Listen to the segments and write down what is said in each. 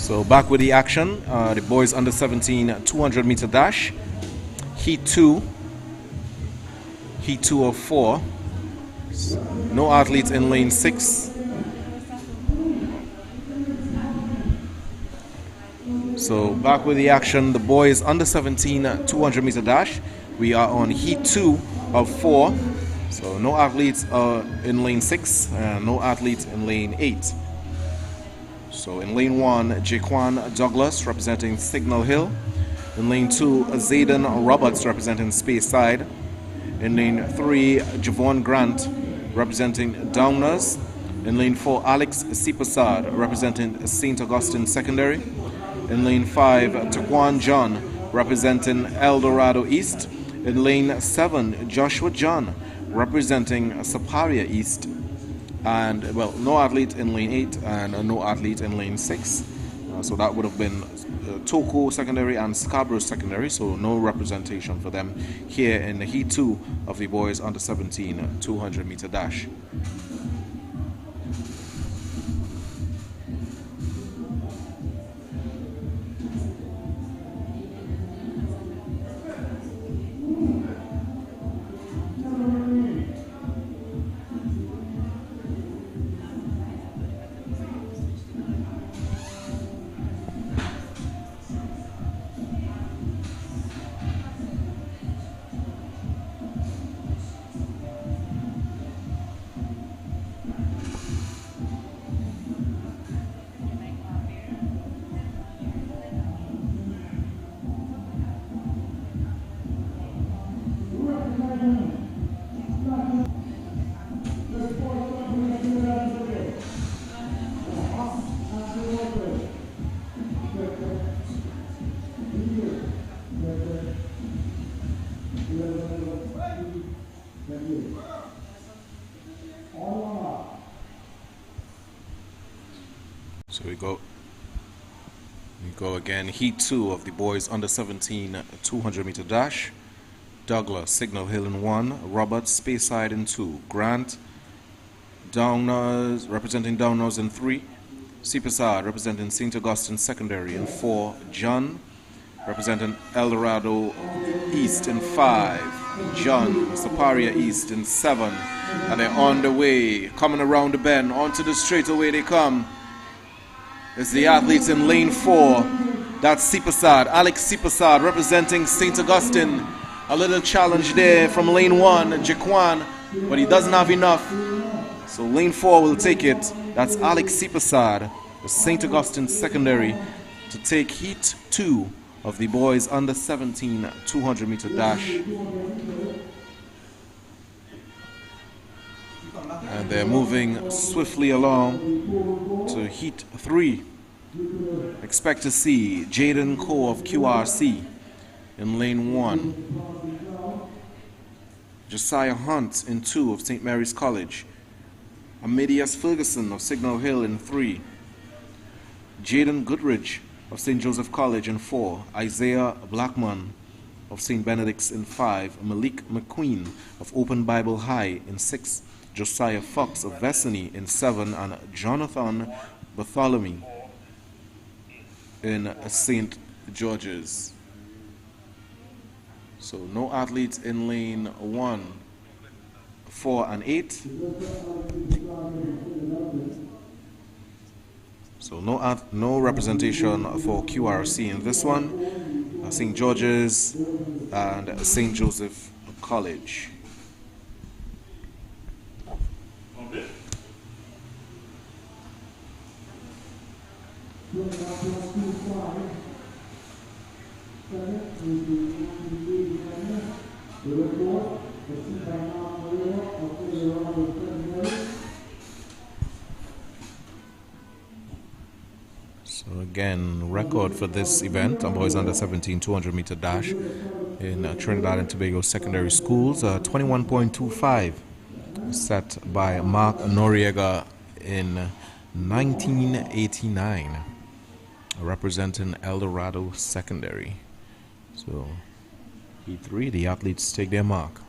So back with the action, the boys under 17 200 meter dash, heat 2 of 4, no athletes in lane 6. So back with the action, the boys under 17 200 meter dash, we are on heat 2 of 4, so no athletes in lane 6, no athletes in lane 8. So in lane 1, Jaquan Douglas representing Signal Hill. In lane 2, Zayden Roberts representing Speyside. In lane 3, Javon Grant representing Downers. In lane 4, Alex Sipasad representing St. Augustine Secondary. In lane 5, Taquan John representing El Dorado East. In lane 7, Joshua John representing Saparia East. And, well, no athlete in lane 8 and no athlete in lane 6. So that would have been Toko Secondary and Scarborough Secondary, so no representation for them here in the heat 2 of the boys under 17 200 meter dash. So we go again, heat 2 of the boys under 17 200 meter dash. Douglas, Signal Hill in 1, Roberts, Speyside in 2, Grant, Downers, representing Downers in 3, Sipasad representing St. Augustine Secondary in 4, John representing El Dorado East in 5, John, Saparia East in 7, and they're on the way, coming around the bend, onto the straightaway they come. It's the athletes in lane 4. That's Sipasad, Alex Sipasad representing St. Augustine. A little challenge there from lane 1, Jaquan, but he doesn't have enough. So lane 4 will take it. That's Alex Sipasad, the St. Augustine Secondary, to take heat 2 of the boys under 17 200 meter dash. And they're moving swiftly along to heat 3. Expect to see Jaden Coe of QRC in lane 1. Josiah Hunt in 2 of St. Mary's College. Amadeus Ferguson of Signal Hill in 3. Jaden Goodrich of St. Joseph College in 4. Isaiah Blackman of St. Benedict's in 5. Malik McQueen of Open Bible High in 6. Josiah Fox of Vesany in 7, and Jonathan Bartholomew in St. George's. So no athletes in lane 1, 4, and 8. So no representation for QRC in this one. St. George's and St. Joseph College. So again, record for this event, boys under 17 200 meter dash in Trinidad and Tobago secondary schools, 21.25 set by Mark Noriega in 1989, representing El Dorado Secondary. So E3, the athletes take their mark.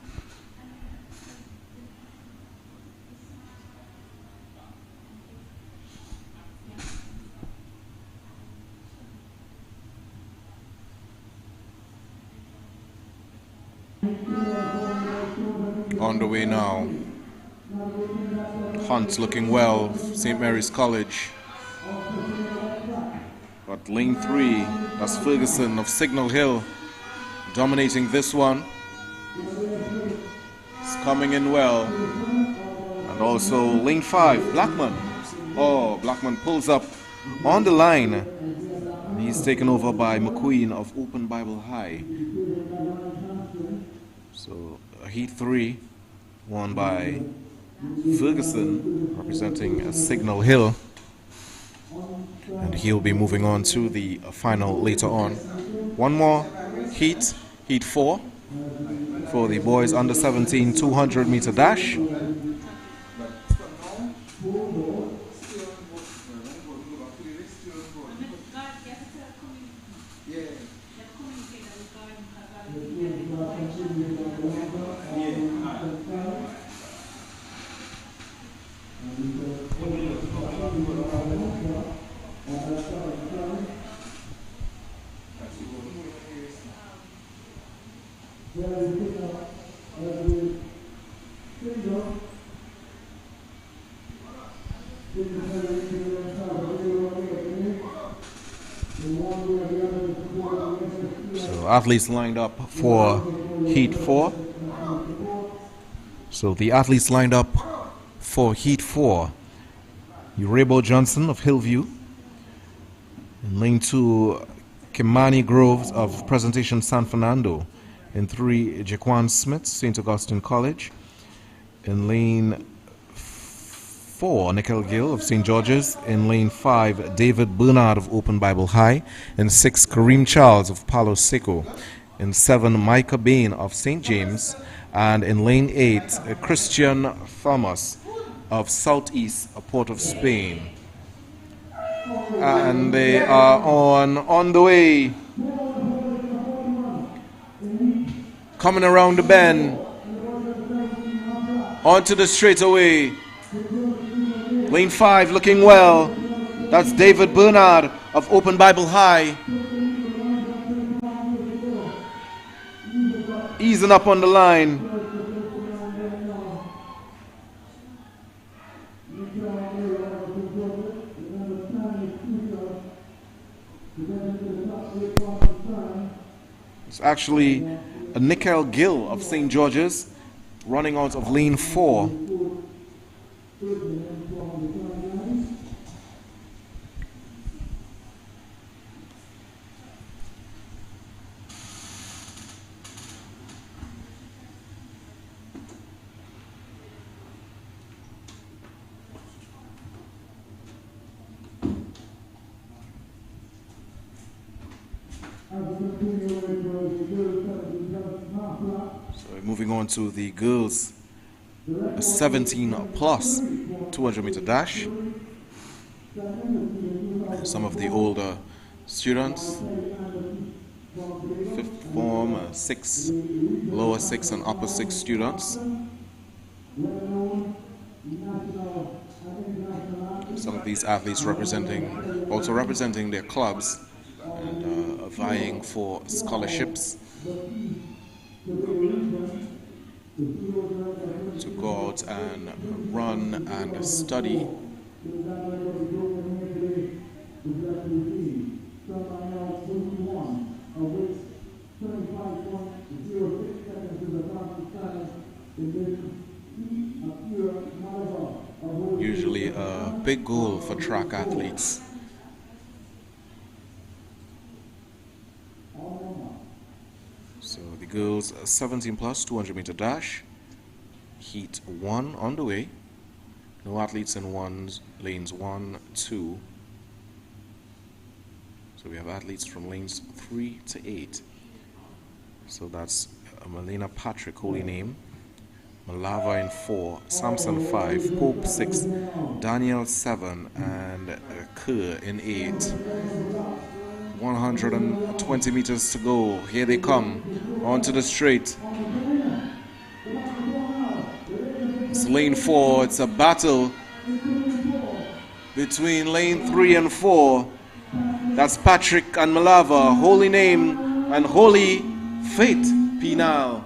on the way now. Hunt looking well, St. Mary's College. But lane 3, that's Ferguson of Signal Hill, dominating this one. It's coming in well. And also lane 5, Blackman. Oh, Blackman pulls up on the line. He's taken over by McQueen of Open Bible High. So heat 3 won by Ferguson, representing Signal Hill. And he'll be moving on to the final later on. One more heat 4 for the boys under 17 200 meter dash. So athletes lined up for heat 4. So the athletes lined up for heat 4. Urebo Johnson of Hillview. In lane 2, Kimani Groves of Presentation San Fernando. In 3, Jaquan Smith, St. Augustine College. In lane 4, Nickel Gill of St. George's. In lane 5, David Bernard of Open Bible High. In 6, Kareem Charles of Palo Seco. In 7, Micah Bain of St. James. And in lane 8, Christian Thomas of Southeast, a Port of Spain. And they are on the way. Coming around the bend. Onto the straightaway. Lane 5 looking well. That's David Bernard of Open Bible High. Easing up on the line. It's actually a Nickel Gill of St. George's running out of lane 4. So moving on to the girls 17 plus 200 meter dash. Some of the older students, 5th form, 6, lower 6 and upper 6 students. Some of these athletes also representing their clubs and vying for scholarships to go out and run and study. Usually a big goal for track athletes. So the girls 17 plus 200 meter dash, heat 1 on the way. No athletes in lanes 1, 2. So we have athletes from lanes 3 to 8. So that's Melina Patrick, holy name. Malava in 4, Samson 5, Pope 6, Daniel 7, and Kerr in 8. 120 meters to go. Here they come onto the straight. It's lane 4. It's a battle between lane 3 and 4. That's Patrick and Malava, holy name and holy faith penal.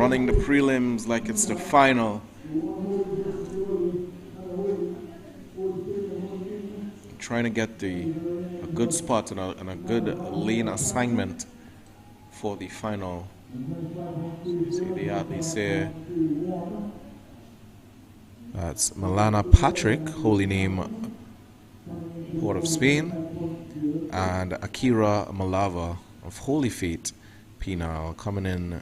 running the prelims like it's the final. Trying to get a good spot and a good lane assignment for the final. So you see the athletes here. That's Milana Patrick, holy name, Port of Spain, and Akira Malava of Holy Faith, Pinal, coming in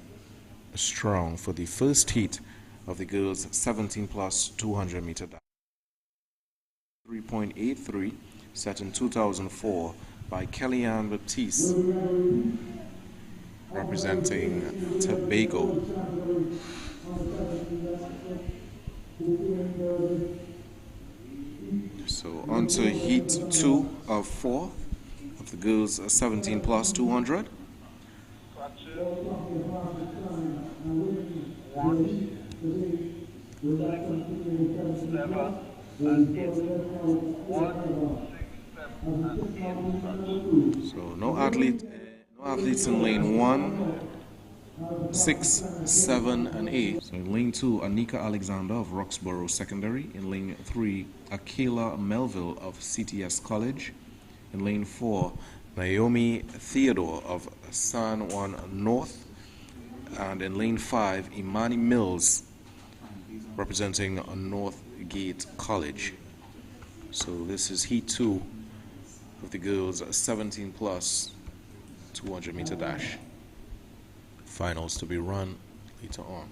strong for the first heat of the girls 17 plus 200 meter dash. 3.83, set in 2004 by Kellyanne Baptiste, representing Tobago. So on to heat 2 of 4 of the girls 17 plus 200. So no athletes in lane 1, 6, 7, and 8. So in lane 2, Anika Alexander of Roxborough Secondary. In lane 3, Akela Melville of CTS College. In lane 4, Naomi Theodore of San Juan North. And in lane 5, Imani Mills, representing Northgate College. So this is heat 2 of the girls 17 plus 200 meter dash. Finals to be run later on.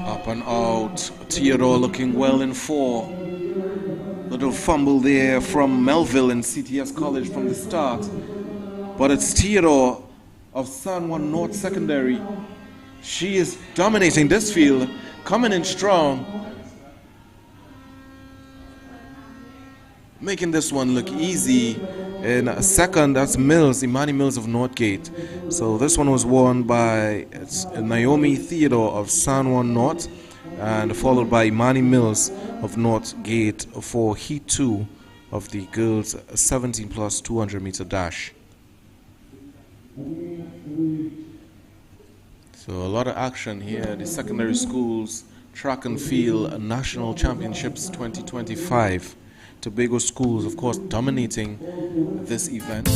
Up and out, Theodore looking well in 4. Little fumble there from Melville in CTS College from the start. But it's Theodore of San Juan North Secondary. She is dominating this field, coming in strong. Making this one look easy. In a second, that's Mills, Imani Mills of Northgate. So this one was won by Naomi Theodore of San Juan North, and followed by Imani Mills of Northgate for heat 2 of the girls 17 plus 200 meter dash. So a lot of action here. The secondary schools track and field national championships 2025. Tobago schools, of course, dominating this event.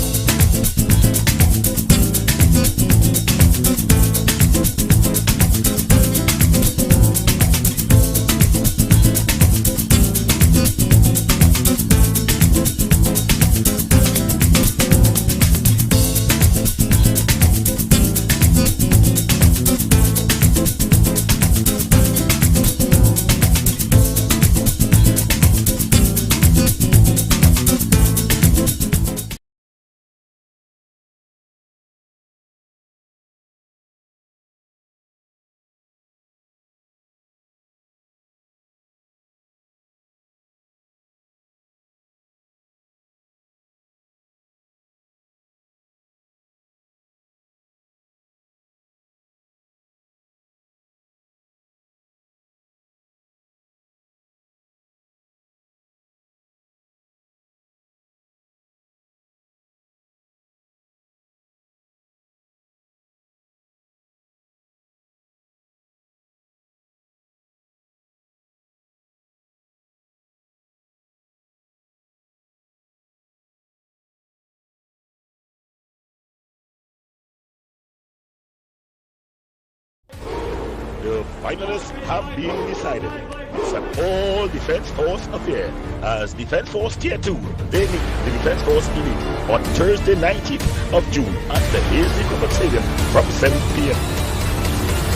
The finalists have been decided. It's an all-Defense Force affair as Defense Force Tier 2, they meet the Defense Force Elite on Thursday 19th of June at the Hazley Cricket Stadium from 7 p.m.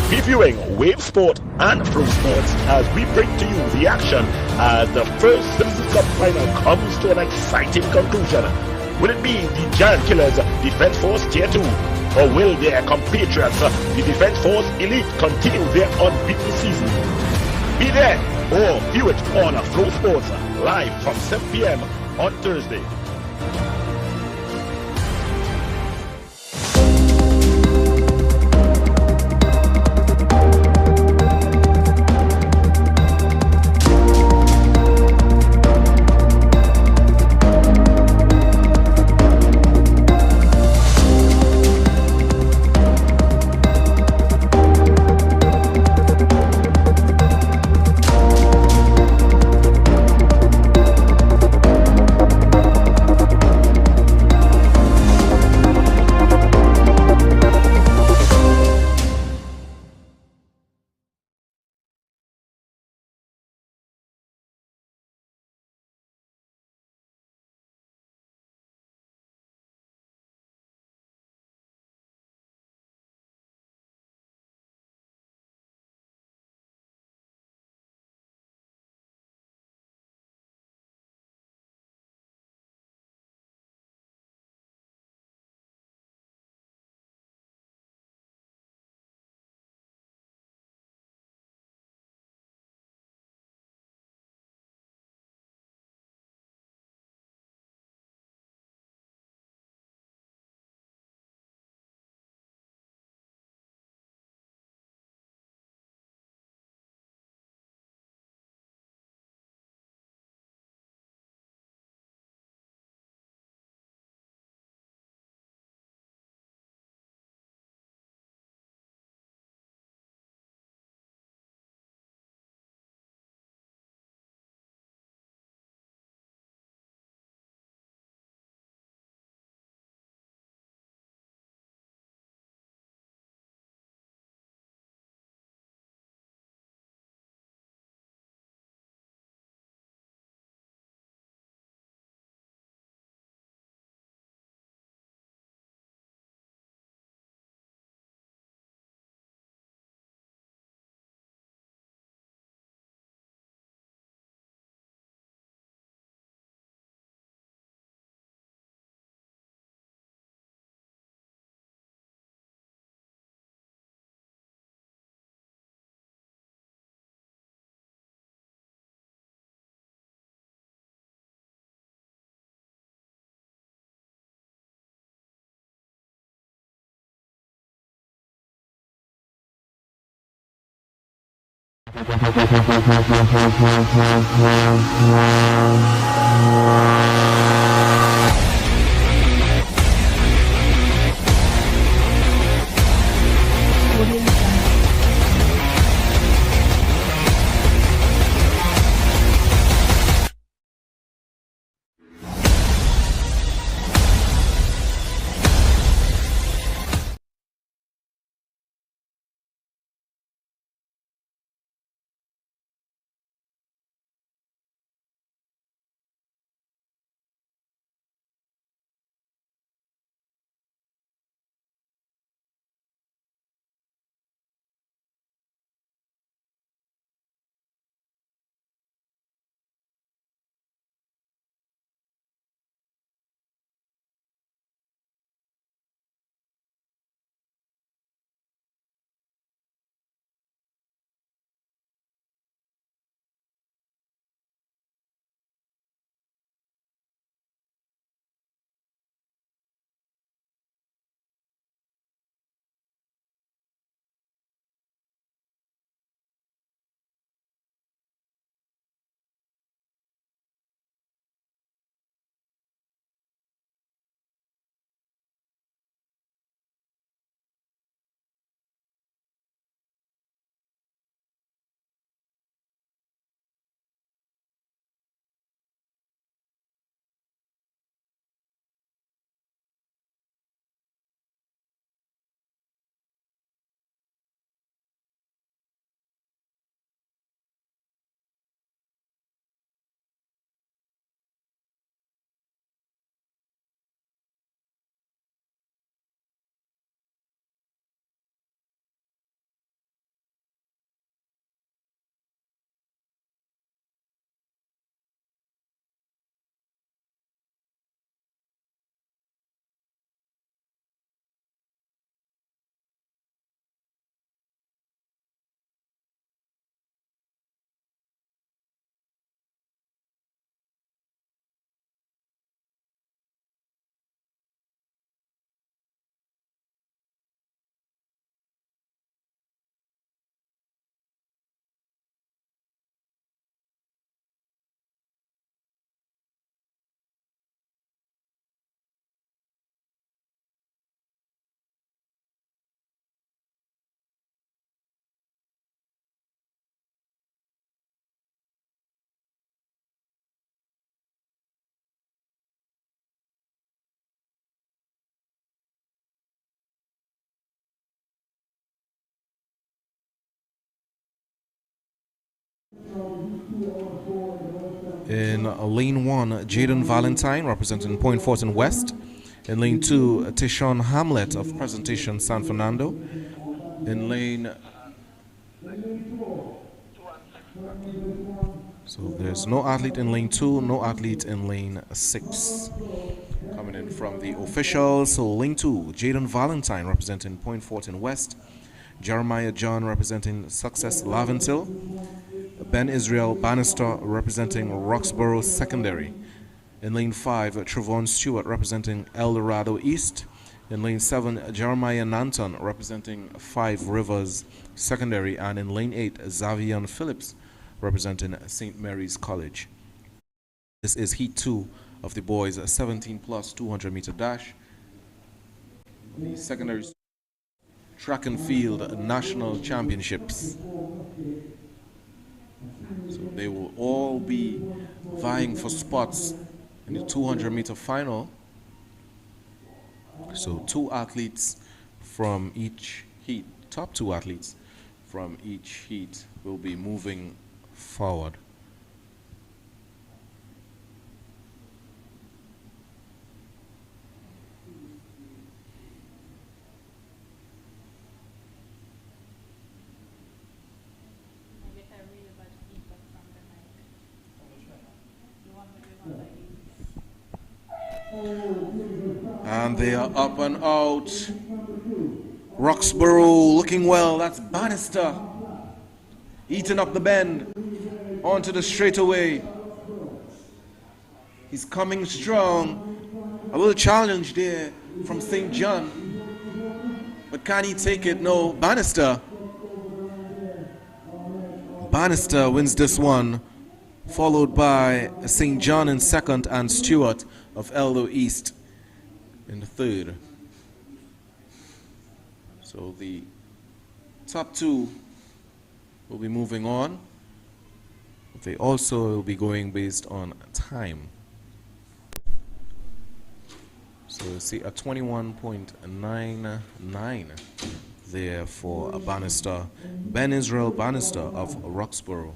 Previewing Wave Sport and Pro Sports as we bring to you the action as the first Citizen Cup final comes to an exciting conclusion. Will it be the Giant Killers Defense Force Tier 2? Or will their compatriots, the Defense Force Elite, continue their unbeaten season? Be there or view it on Flow Sports live from 7 p.m. on Thursday. In lane 1, Jaden Valentine representing Point Fortin West. In lane 2, Tishon Hamlet of Presentation San Fernando. In lane... So there's no athlete in lane 2, no athlete in lane 6. Coming in from the officials, so lane 2, Jaden Valentine representing Point Fortin West. Jeremiah John representing Success Laventil. Ben Israel Bannister representing Roxborough Secondary. In lane 5, Trevon Stewart representing El Dorado East. In lane 7, Jeremiah Nanton representing Five Rivers Secondary. And in lane 8, Xavier Phillips representing St. Mary's College. This is Heat 2 of the boys' 17 plus 200 meter dash. The secondary track and field national championships. So they will all be vying for spots in the 200 meter final. So 2 athletes from each heat, top 2 athletes from each heat will be moving forward. And they are up and out. Roxborough looking well. That's Bannister eating up the bend onto the straightaway. He's coming strong. A little challenge there from St. John. But can he take it? No. Bannister Bannister wins this one, followed by St. John in second and Stewart of Eldo East in the third. So the top two will be moving on. They also will be going based on time. So you see a 21.99 there for a Bannister. Ben Israel Bannister of Roxborough.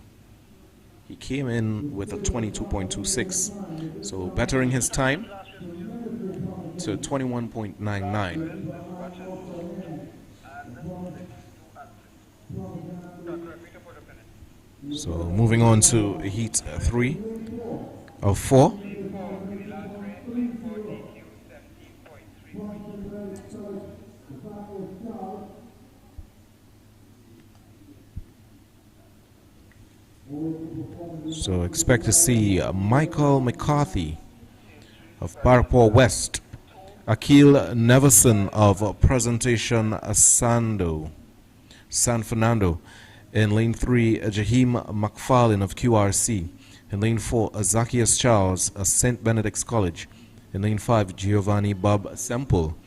He came in with a 22.26, so bettering his time to 21.99. So moving on to heat 3 of 4. So expect to see Michael McCarthy of Barpore West, Akil Neverson of Presentation San Fernando. In lane 3, Jahim McFarlane of QRC. In lane 4, Zacchaeus Charles of St. Benedict's College. In lane 5, Giovanni Bob Semple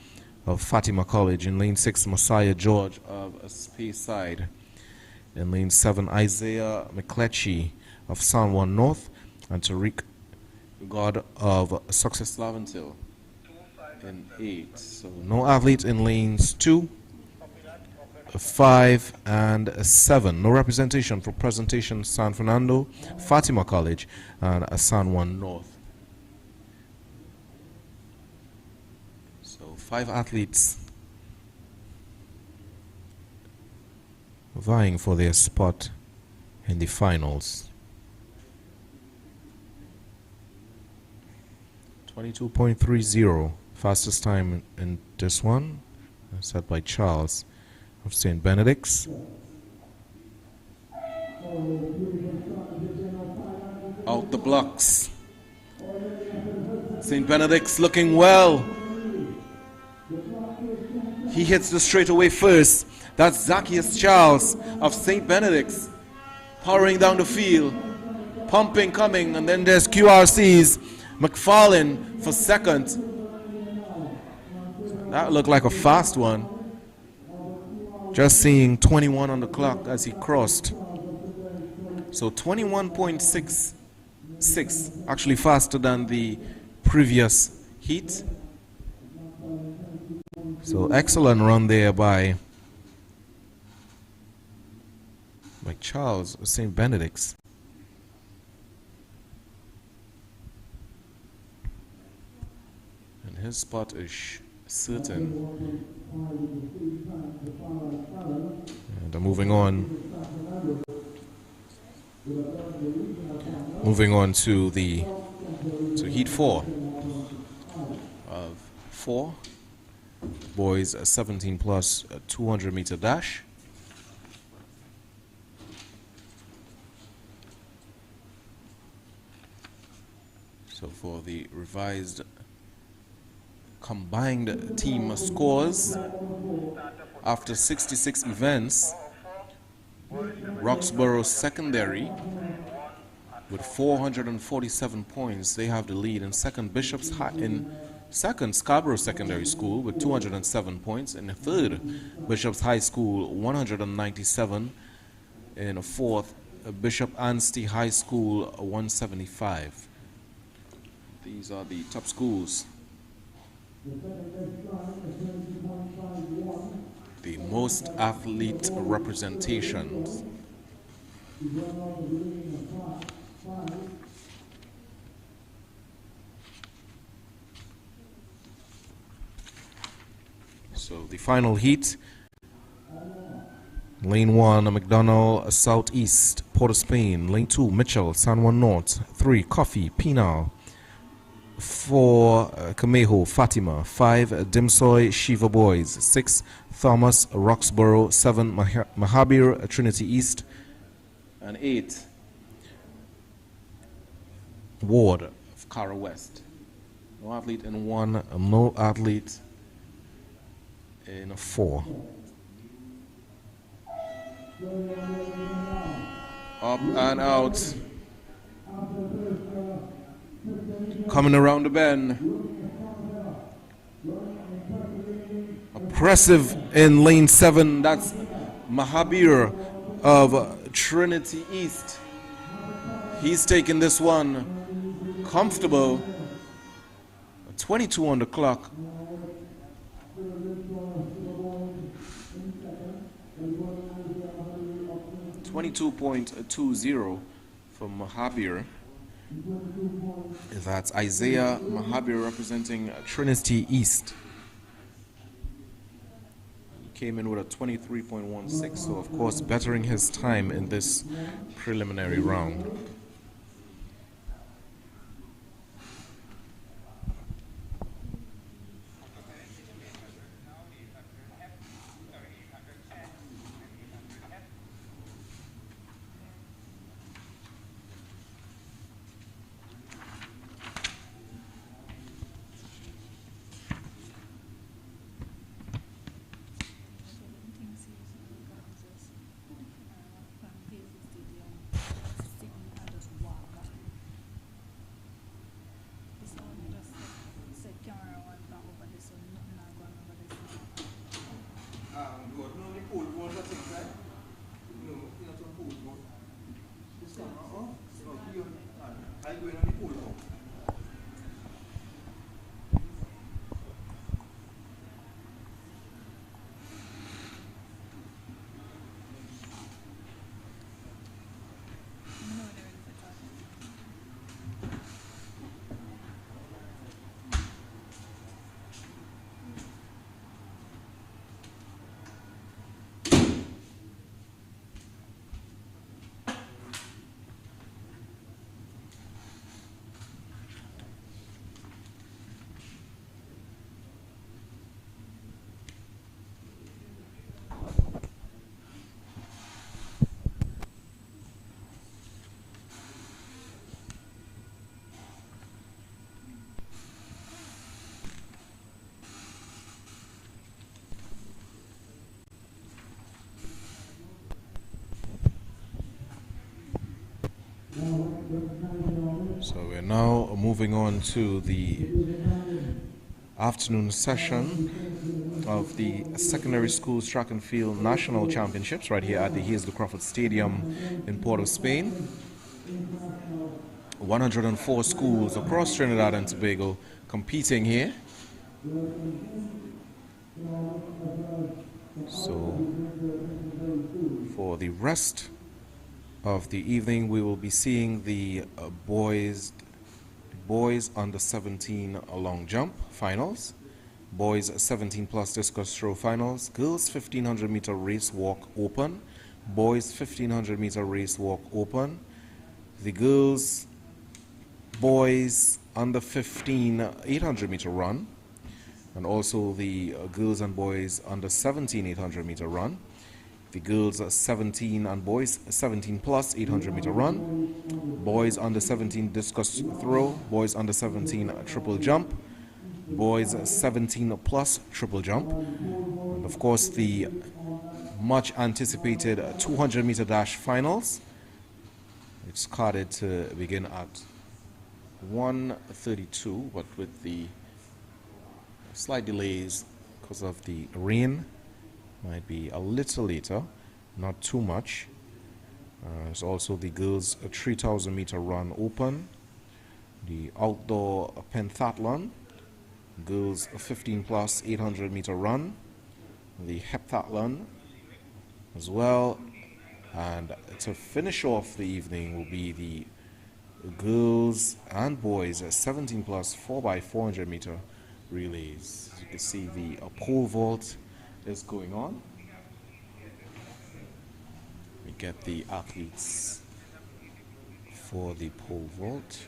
of Fatima College. In lane 6, Messiah George of Speyside. In lane 7, Isaiah McCletchy of San Juan North. And Tariq God of Success Laventil in 8. So no athlete in lanes 2, 5 and 7. No representation for Presentation San Fernando, Fatima College and San Juan North. So 5 athletes vying for their spot in the finals. 22.30 fastest time in this one, set by Charles of St. Benedict's. Out the blocks. St. Benedict's looking well. He hits the straightaway first. That's Zacchaeus Charles of St. Benedict's powering down the field, pumping, coming, and then there's QRC's McFarlane for second. That looked like a fast one. Just seeing 21 on the clock as he crossed. So 21.66, actually faster than the previous heat. So excellent run there by Charles of St. Benedict's. And his spot is certain. And moving on to heat 4 of 4 boys 17 plus 200 meter dash. So for the revised combined team scores after 66 events, Roxborough Secondary with 447 points, they have the lead. In second, second, Scarborough Secondary School with 207 points. In the third, Bishop's High School 197. In the fourth, Bishop Anstey High School 175. These are the top schools. The most athlete representations. So the final heat. Lane 1, McDonald Southeast, Port of Spain. Lane 2, Mitchell, San Juan North. 3, Coffee, Pinal. 4, Camejo, Fatima. 5, Dimsoy, Shiva Boys. 6, Thomas, Roxborough. 7, Mahabir, Trinity East. And 8, Ward of Cara West. No athlete in 1, no athlete in 4. Up and out. Coming around the bend. Oppressive in lane 7. That's Mahabir of Trinity East. He's taking this one comfortable. 22 on the clock. 22.20 for Mahabir. That's Isaiah Mahabir representing Trinity East. He came in with a 23.16, so of course bettering his time in this preliminary round. So we're now moving on to the afternoon session of the Secondary Schools Track and Field National Championships right here at the Hayes de Crawford Stadium in Port of Spain. 104 schools across Trinidad and Tobago competing here. So for the rest of the evening, we will be seeing the boys under 17 long jump finals, boys 17 plus discus throw finals, girls 1500 meter race walk open, boys 1500 meter race walk open, the boys under 15 800 meter run, and also the girls and boys under 17 800 meter run. The girls 17 and boys 17 plus 800 meter run, boys under 17 discus throw, boys under 17 triple jump, boys 17 plus triple jump, and of course the much anticipated 200 meter dash finals. It's carded to begin at 1:32, but with the slight delays because of the rain, might be a little later, not too much. There's also the girls 3000 meter run open, the outdoor pentathlon, girls 15 plus 800 meter run, the heptathlon as well, and to finish off the evening will be the girls and boys 17 plus 4x400 meter relays. As you can see, the pole vault is going on. We get the athletes for the pole vault.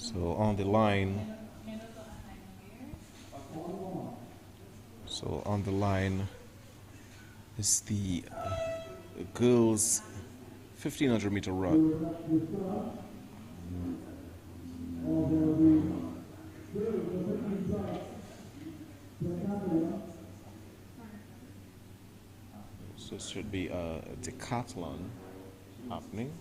So on the line, is the girls 1500-meter run. So it should be a decathlon happening.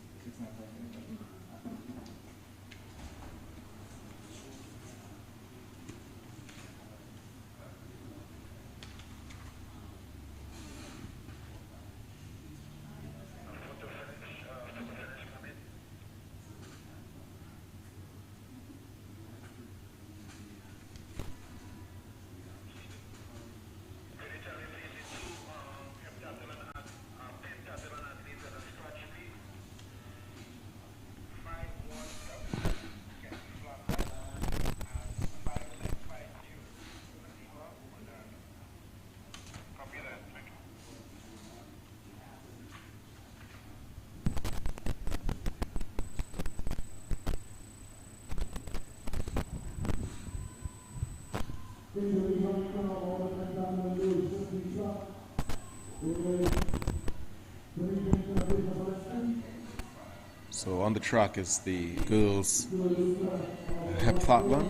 So on the track is the girls heptathlon.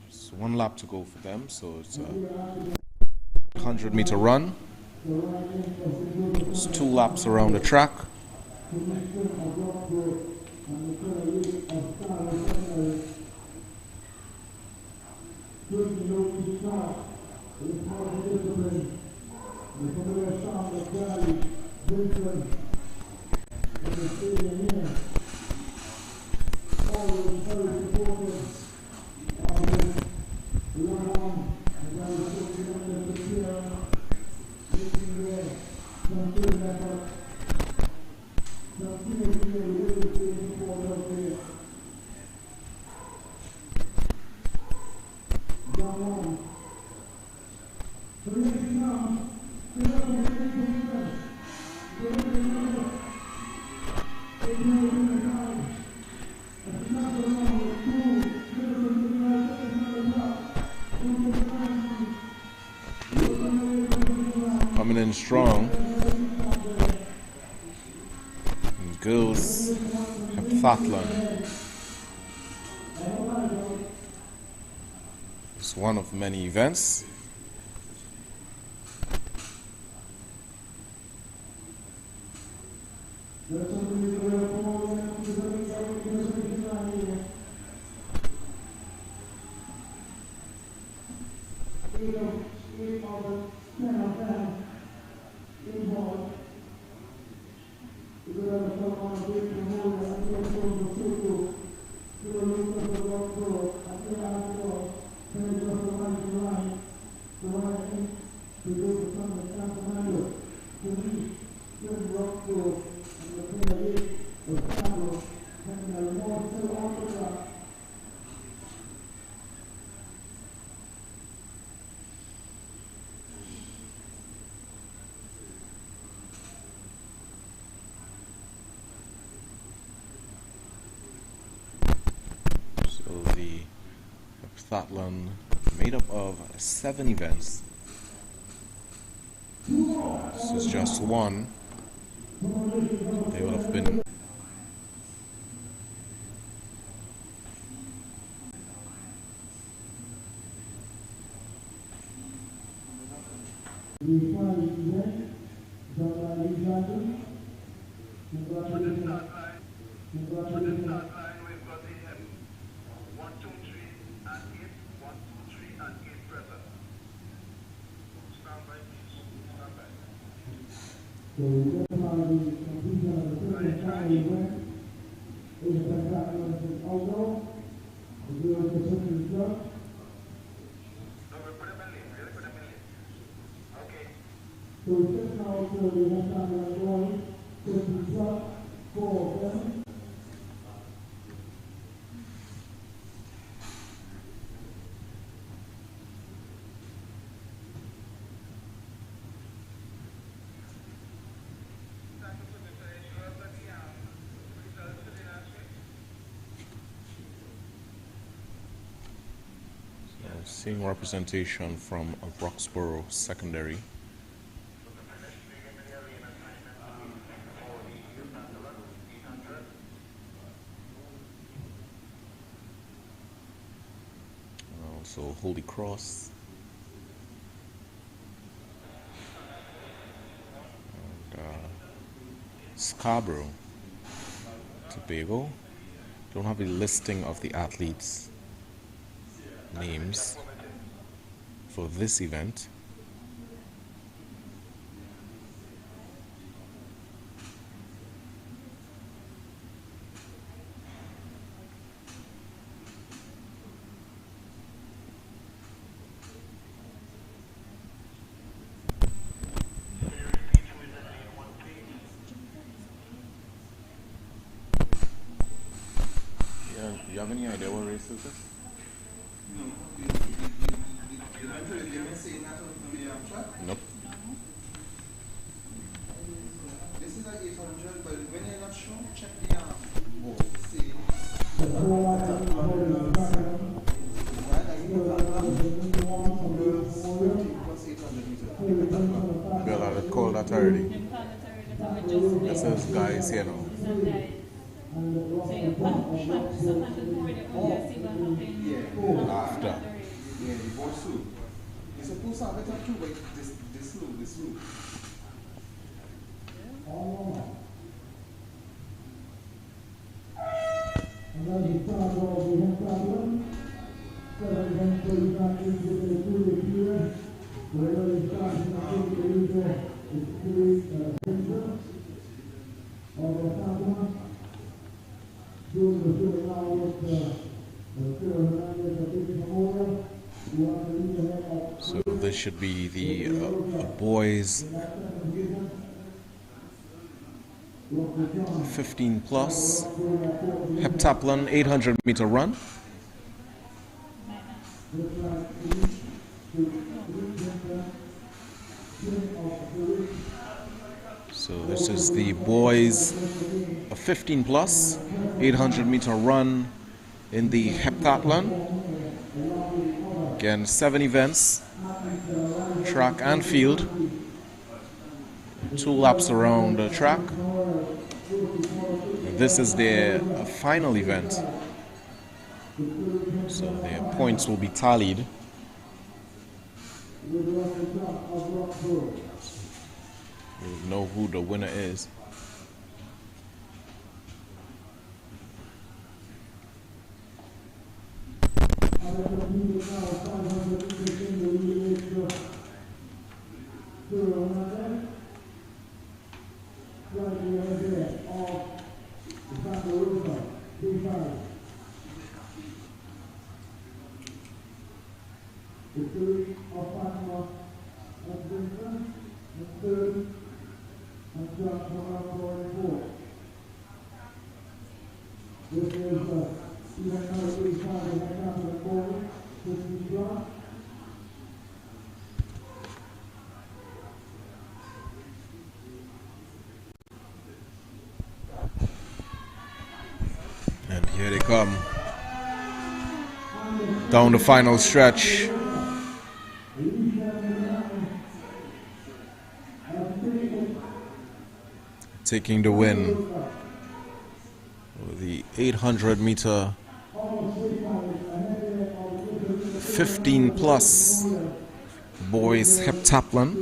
Just one lap to go for them, so it's a 100-meter run. It's 2 laps around the track. Coming in strong. And girls heptathlon. It's one of many events. Heptathlon made up of 7 events. This is just one. They would have been Seeing representation from Roxborough Secondary. Also Holy Cross. And Scarborough, Tobago. Don't have a listing of the athletes' names for this event. Yeah, do you have any idea what race is this? Nope. This is like 800, but when you're not sure, check the board. See. Bill, I had called that already. That says guys here now. After. Yeah, before soup. You're supposed to have it up too, but this loop. So this should be the boys 15 plus heptathlon 800-meter run. So this is the boys 15 plus 800-meter run in the heptathlon. Again, 7 events, track and field, 2 laps around the track. This is their final event, so their points will be tallied. We'll know who the winner is. And here they come down the final stretch. Taking the win with the 800-meter 15 plus boys heptathlon.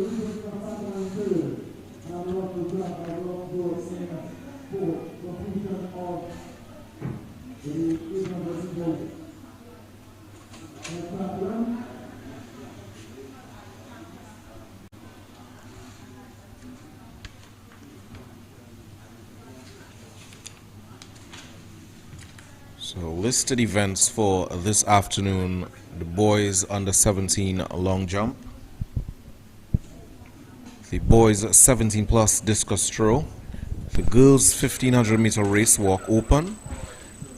So listed events for this afternoon: the boys under 17 long jump, the boys 17 plus discus throw, the girls 1500 meter race walk open,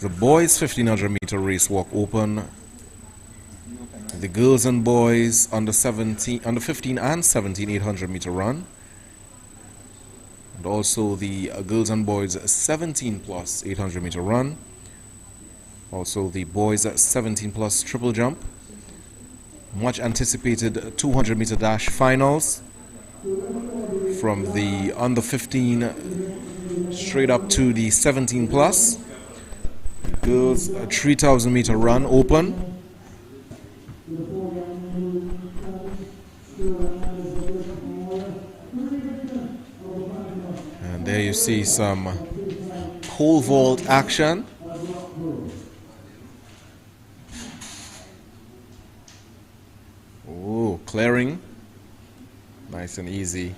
the boys 1500 meter race walk open, the girls and boys under 15 and 17 800 meter run, and also the girls and boys 17 plus 800 meter run. Also the boys at 17 plus triple jump, much anticipated 200 meter dash finals from the under 15 straight up to the 17 plus. Girls a 3,000 meter run open. And there you see some pole vault action. Oh, clearing. Nice and easy.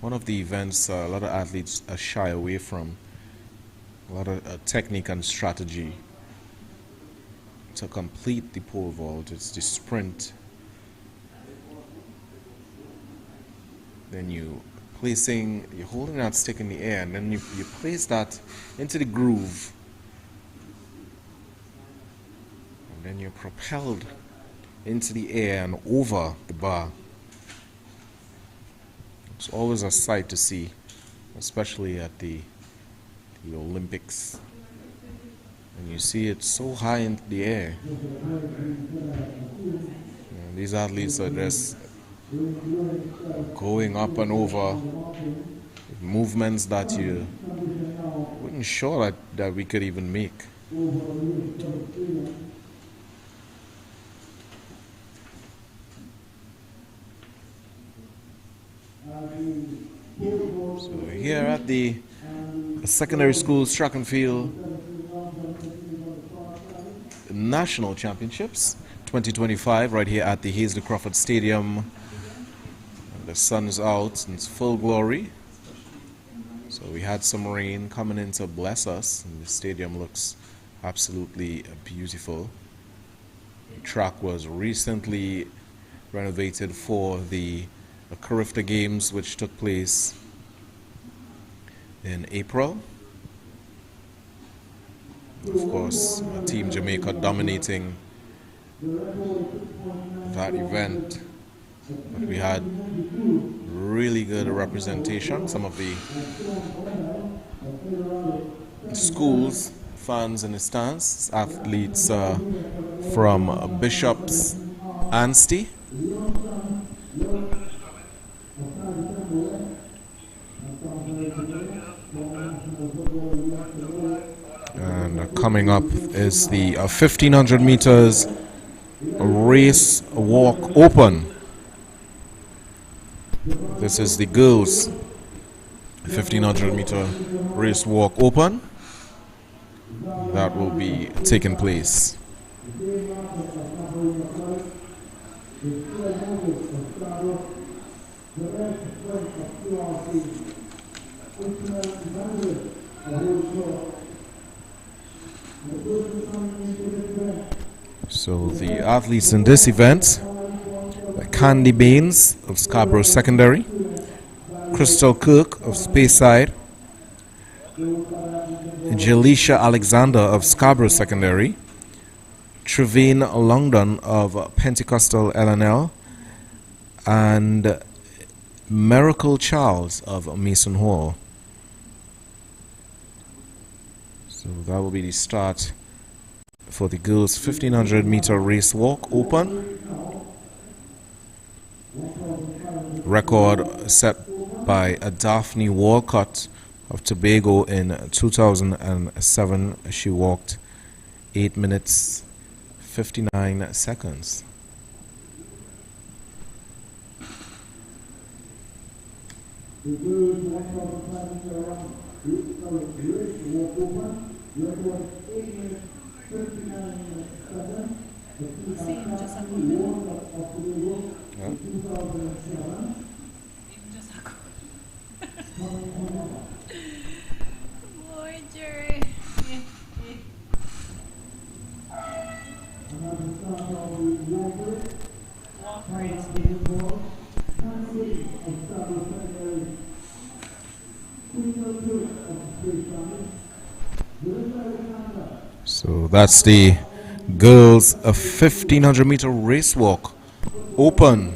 One of the events a lot of athletes shy away from. A lot of technique and strategy. To complete the pole vault, it's the sprint. Then you're holding that stick in the air, and then you place that into the groove. And then you're propelled into the air and over the bar. It's always a sight to see, especially at the Olympics. And you see it so high in the air. And these athletes are just going up and over movements that you weren't sure that we could even make. So here at the secondary schools track and field national championships 2025 right here at the Hazley Crawford Stadium. And the sun is out in its full glory. So we had some rain coming in to bless us, and the stadium looks absolutely beautiful. The track was recently renovated for the Carifta Games, which took place in April. Of course, Team Jamaica dominating that event. But we had really good representation. Some of the schools, fans in the stands, athletes from Bishop's Anstey. And coming up is the 1500 meters race walk open. This is the girls 1500 meter race walk open that will be taking place. So the athletes in this event: Candy Baines of Scarborough Secondary, Crystal Kirk of Speyside, Jalisha Alexander of Scarborough Secondary, Trevine Longdon of Pentecostal LNL, and Miracle Charles of Mason Hall. So that will be the start for the girls' 1500 meter race walk open. Record set by Daphne Walcott of Tobago in 2007. She walked 8 minutes 59 seconds. So that's the girls' 1500 meter race walk open.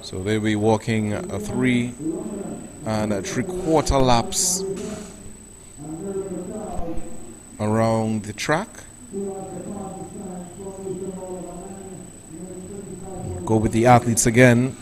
So they'll be walking 3 3/4 laps around the track. Go with the athletes again.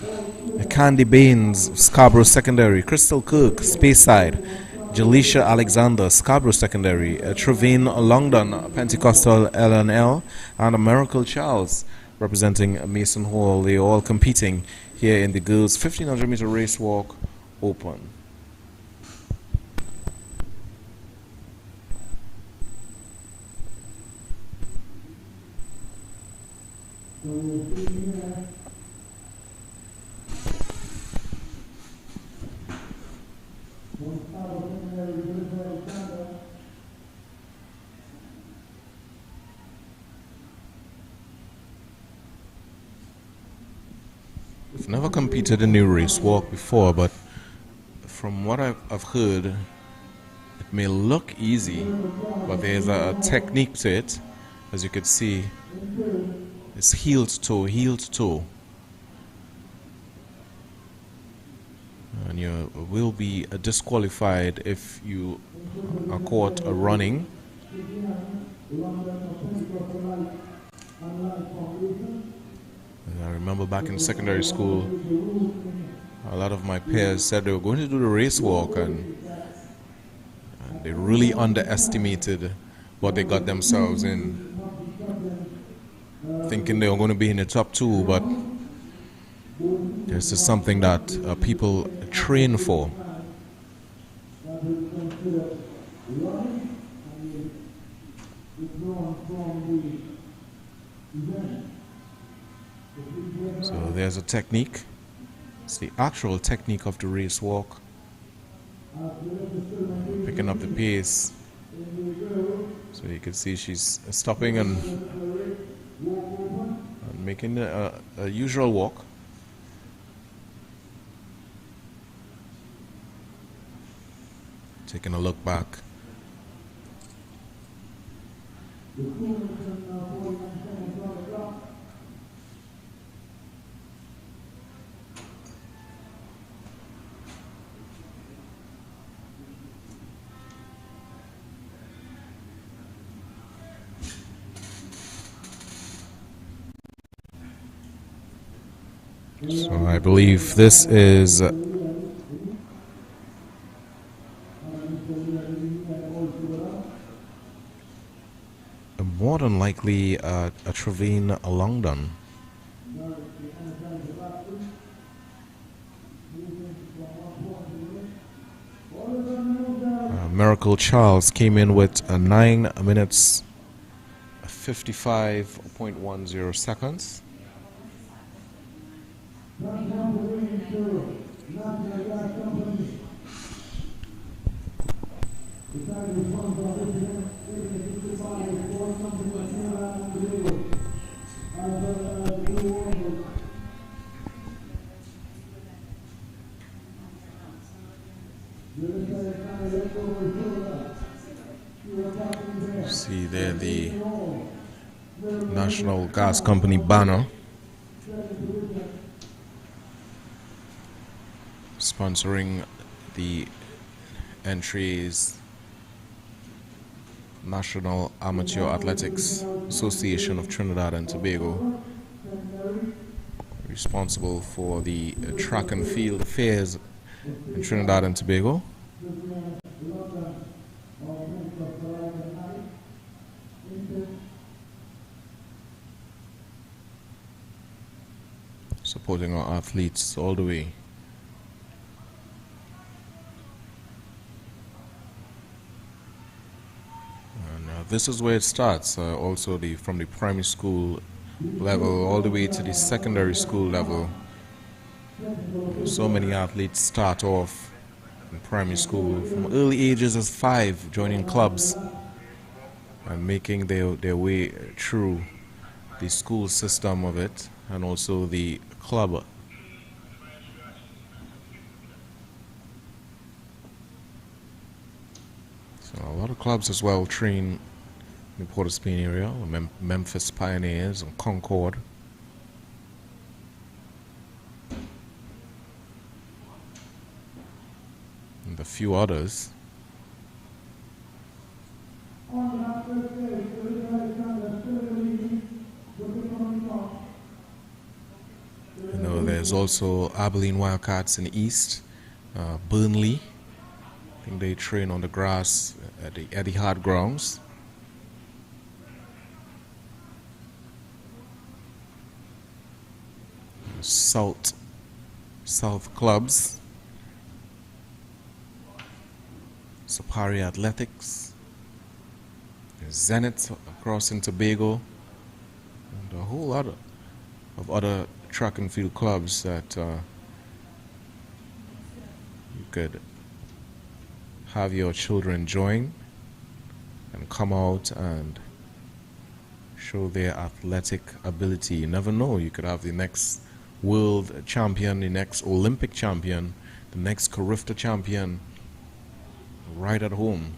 Candy Baines, Scarborough Secondary. Crystal Kirk, Speyside. Jaleisha Alexander, Scarborough Secondary. Trevine Longdon, Pentecostal LNL. And Miracle Charles, representing Mason Hall. They're all competing here in the girls' 1500 meter race walk open. I've never competed in the race walk before, but from what I've heard, it may look easy, but there's a technique to it. As you can see, it's heel to toe, heel to toe. And you will be disqualified if you are caught running. I remember back in secondary school, a lot of my peers said they were going to do the race walk, and they really underestimated what they got themselves in, thinking they were going to be in the top two, but this is something that people train for. So there's a technique. It's the actual technique of the race walk. Picking up the pace. So you can see she's stopping and making a usual walk. Taking a look back. So I believe this is more than likely a Trevine Longdon. Miracle Charles came in with 9 minutes 55.10 seconds. See there the National Gas Company banner sponsoring the entries. National Amateur Athletics Association of Trinidad and Tobago, responsible for the track and field affairs in Trinidad and Tobago. Supporting our athletes all the way. This is where it starts, also from the primary school level all the way to the secondary school level. So many athletes start off in primary school from early ages as 5, joining clubs and making their way through the school system of it and also the club. So a lot of clubs as well train in the Port of Spain area, Memphis Pioneers and Concord. And a few others. On behalf There's also Abilene Wildcats in the east, Burnley. I think they train on the grass at the Etihad grounds. South clubs, Sapari Athletics, Zenith across in Tobago, and a whole lot of other track and field clubs that you could have your children join and come out and show their athletic ability. You never know, you could have the next world champion, the next Olympic champion, the next Carifta champion right at home.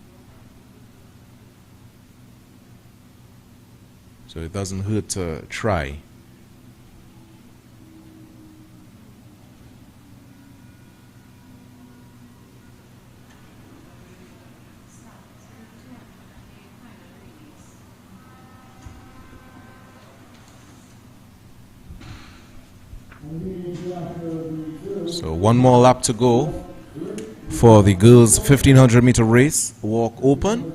So it doesn't hurt to try. So one more lap to go for the girls 1500 meter race walk open.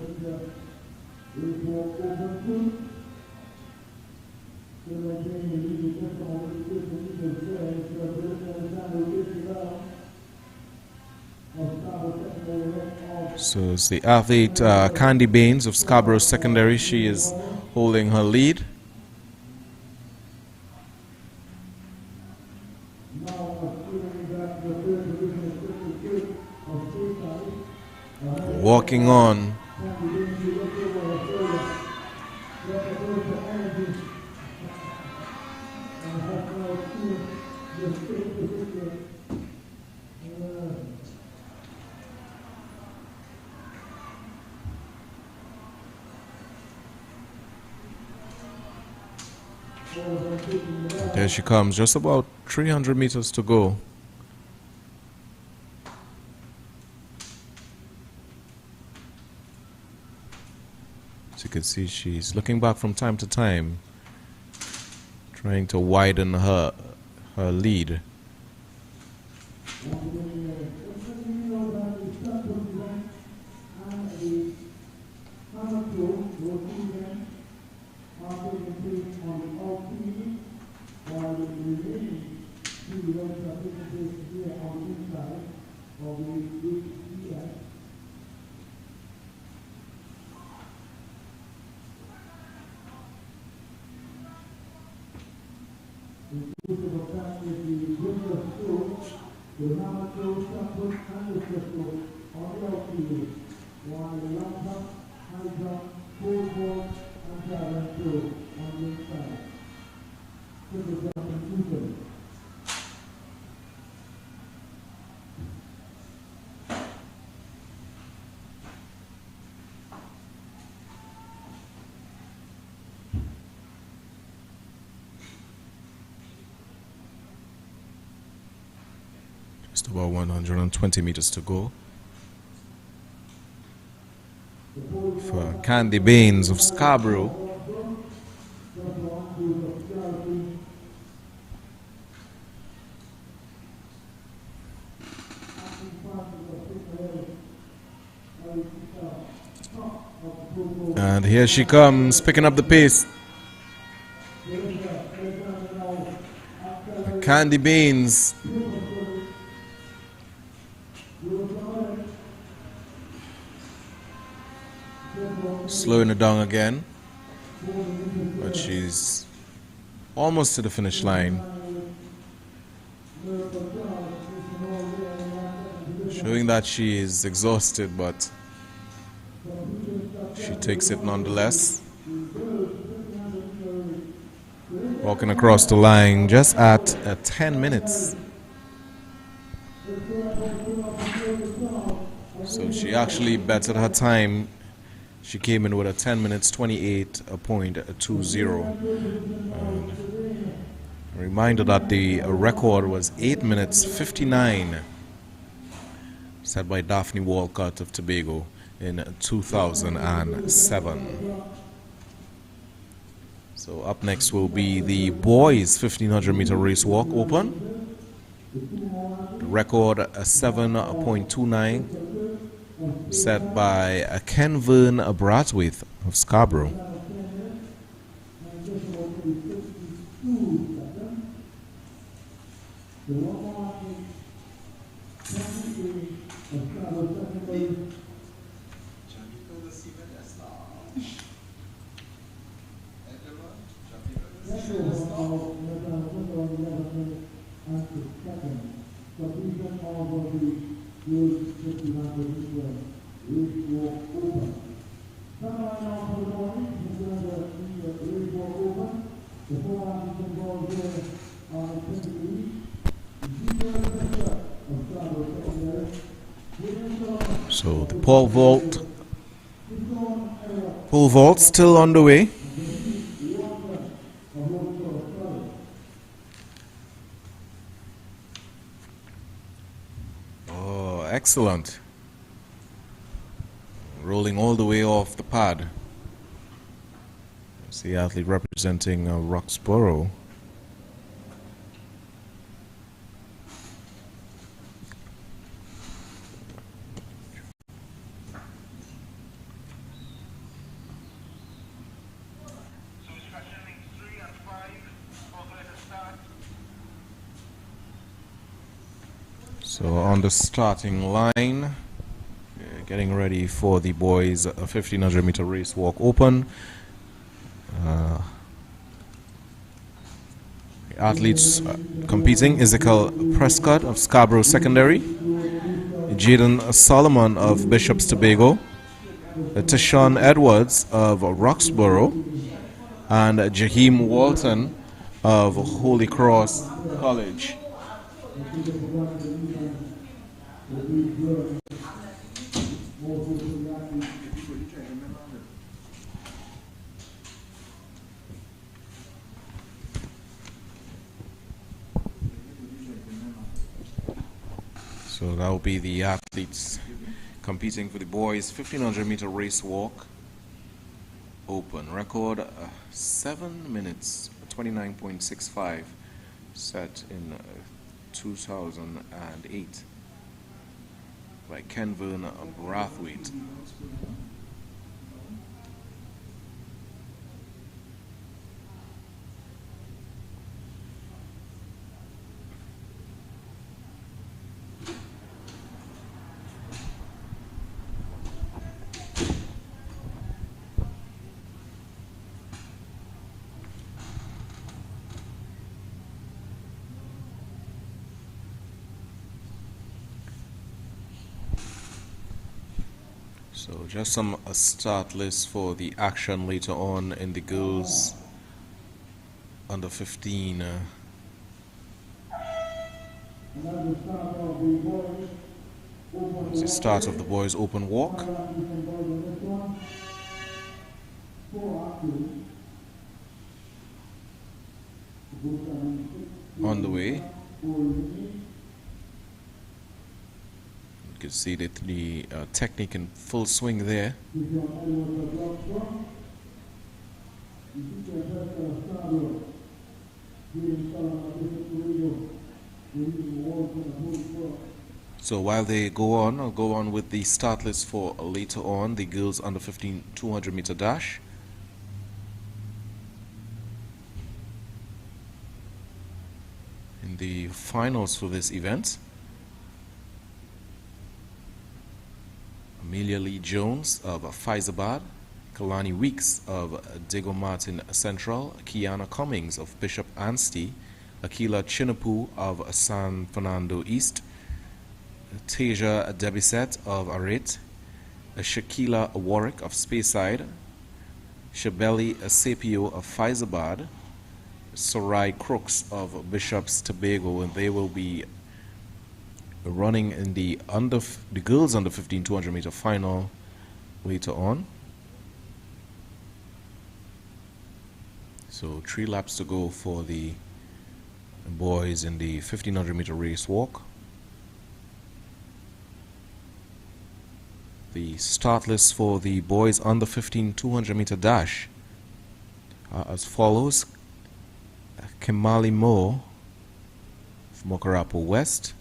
So it's the athlete Candy Baines of Scarborough Secondary. She is holding her lead. Walking on. There she comes, just about 300 meters to go. As you can see, she's looking back from time to time, trying to widen her lead. Just about 120 meters to go for Candy Baines of Scarborough. And here she comes, picking up the pace. Candy Baines. Slowing it down again, but she's almost to the finish line, showing that she is exhausted, but she takes it nonetheless. Walking across the line just at 10 minutes. So she actually bettered her time. She came in with a 10 minutes 28.20. A reminder that the record was 8 minutes 59, set by Daphne Walcott of Tobago in 2007. So up next will be the boys 1500 meter race walk open. The record 7.29 set by Ken Vern Brathwaite of Scarborough. So the pole vault still on the way. Oh, excellent. Rolling all the way off the pad. It's the athlete representing Roxborough. So on the starting line, getting ready for the boys' 1500 meter race walk open. The athletes competing: Ezekiel Prescott of Scarborough Secondary, Jaden Solomon of Bishop's Tobago, Tishon Edwards of Roxborough, and Jaheim Walton of Holy Cross College. So that will be the athletes competing for the boys' 1500 meter race walk open. Record 7 minutes 29.65 set in 2008 by Ken Vern Brathwaite. So just some start list for the action later on in the girls under 15. It's the start of the boys' open walk. On the way. You can see that the technique in full swing there. So while they go on, I'll go on with the start list for later on, the girls under 15 200 meter dash. In the finals for this event, Amelia Lee Jones of Faizabad, Kalani Weeks of Diego Martin Central, Kiana Cummings of Bishop Anstey, Akila Chinapu of San Fernando East, Tasia Debisette of Arit, Shakila Warwick of Speyside, Shabeli Sapio of Faizabad, Sarai Crooks of Bishop's Tobago, and they will be running in the girls under 15 200 meter final later on. So 3 laps to go for the boys in the 1500 meter race walk. The start list for the boys under 15 200 meter dash are as follows: Kemali Moore, Mokarapo West,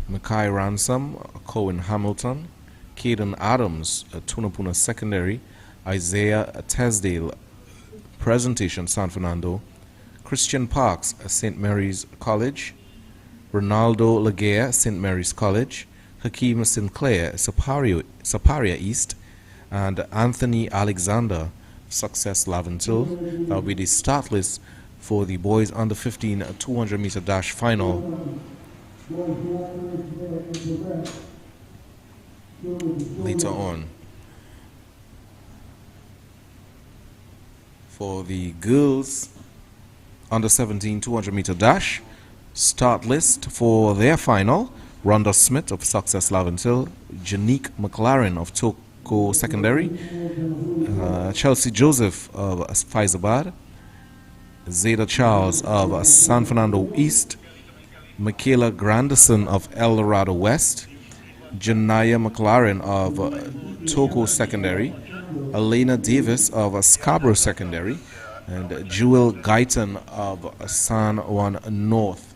Mackay Ransom, Cohen Hamilton, Caden Adams, Tunapuna Secondary, Isaiah Tesdale, Presentation San Fernando, Christian Parks, St. Mary's College, Ronaldo Legea, St. Mary's College, Hakeem Sinclair, Saparia East, and Anthony Alexander, Success Laventil. That will be the start list for the boys under 15 200 meter dash final. Later on. For the girls under 17 200 meter dash, start list for their final: Rhonda Smith of Success Laventil, Janique McLaren of Toko Secondary, Chelsea Joseph of Faizabad, Zeta Charles of San Fernando East, Michaela Granderson of El Dorado West, Janaya McLaren of Toko Secondary, Elena Davis of Scarborough Secondary, and Jewel Guyton of San Juan North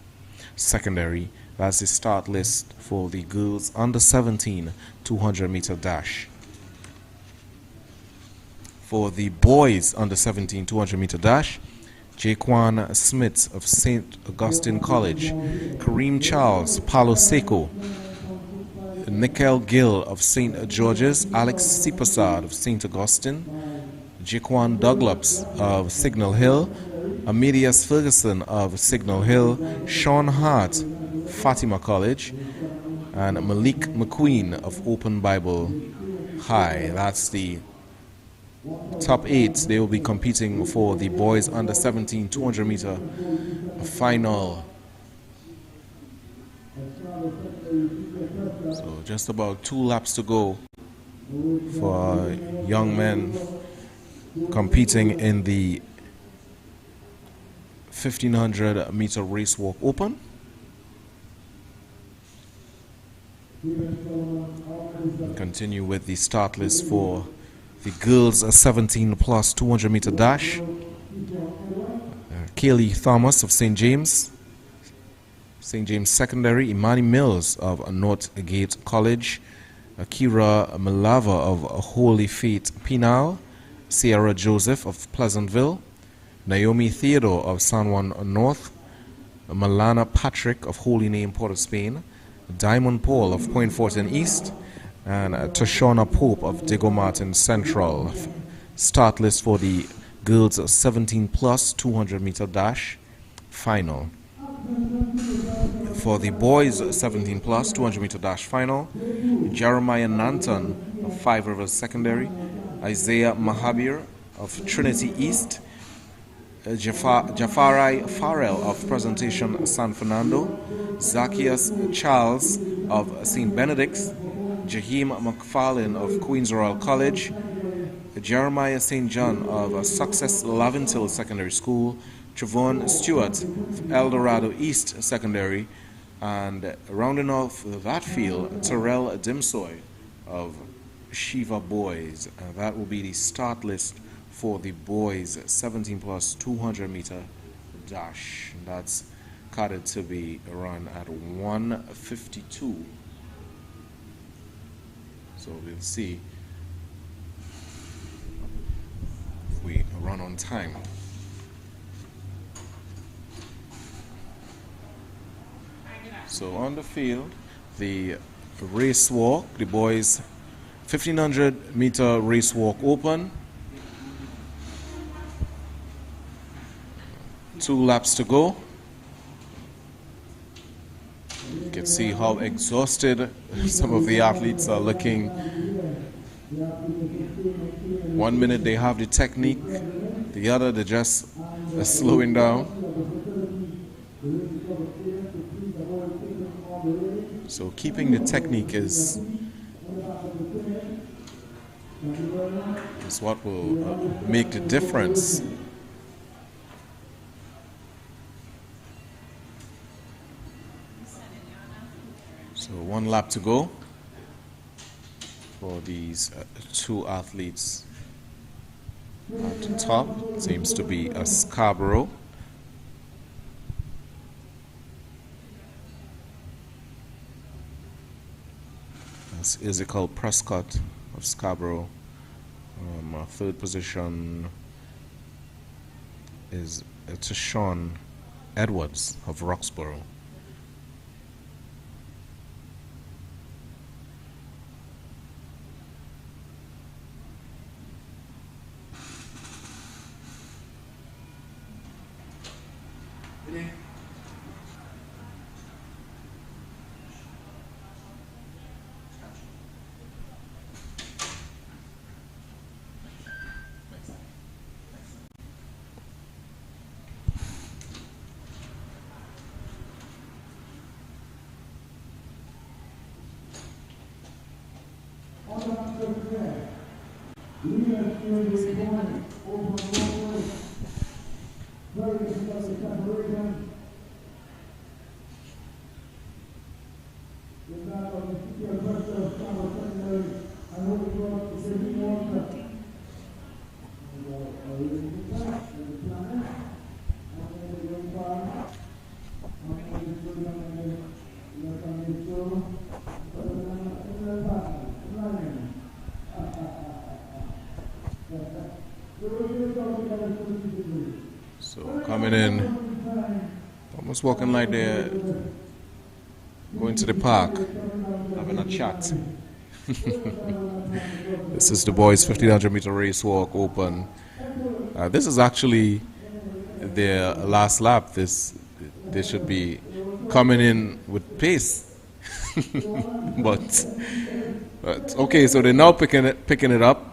Secondary. That's the start list for the girls under 17 200 meter dash. For the boys under 17 200 meter dash, Jaquan Smith of St. Augustine College, Kareem Charles, Palo Seco, Nikel Gill of St. George's, Alex Sipasad of St. Augustine, Jaquan Douglas of Signal Hill, Amedius Ferguson of Signal Hill, Sean Hart, Fatima College, and Malik McQueen of Open Bible High. That's the top 8. They will be competing for the boys under 17 200 meter final. So just about 2 laps to go for young men competing in the 1500 meter race walk open. Continue with the start list for the girls 17 plus 200 meter dash. Kaylee Thomas of St. James Secondary, Imani Mills of Northgate College, Akira Malava of Holy Faith Pinal, Sierra Joseph of Pleasantville, Naomi Theodore of San Juan North, Malana Patrick of Holy Name Port of Spain, Diamond Paul of Point Fortin East, and Tashona Pope of Diego Martin Central. Start list for the girls 17 plus 200 meter dash final. For the boys 17 plus 200 meter dash final, Jeremiah Nanton of Five Rivers Secondary, Isaiah Mahabir of Trinity East, Jafari Farrell of Presentation San Fernando, Zacchaeus Charles of St. Benedict's, Jaheim McFarlane of Queens Royal College, Jeremiah St. John of Success Laventil Secondary School, Trevon Stewart of El Dorado East Secondary, and rounding off that field, Terrell Dimsoy of Shiva Boys. That will be the start list for the boys 17 plus 200 meter dash. That's carded to be run at 1:52. So we'll see if we run on time. So on the field, the race walk, the boys 1500 meter race walk open. 2 laps to go. You can see how exhausted some of the athletes are looking. 1 minute they have the technique, the other they're just slowing down. So keeping the technique is what will make the difference. So 1 lap to go for these 2 athletes at the top. Seems to be a Scarborough. It's Ezekiel Prescott of Scarborough. Third position is it's Sean Edwards of Roxborough. So coming in, almost walking like they're going to the park, having a chat. This is the boys' 1500 meter race walk open. This is actually their last lap. They should be coming in with pace, but okay. So they're now picking it up,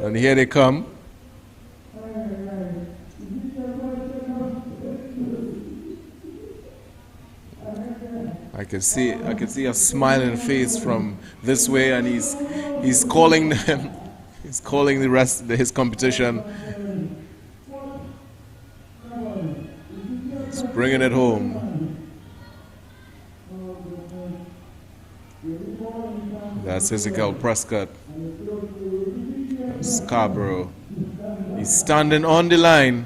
and here they come. I can see a smiling face from this way, and he's calling them. He's calling the rest of his competition. He's bringing it home. That's Ezekiel Prescott, Scarborough. He's standing on the line.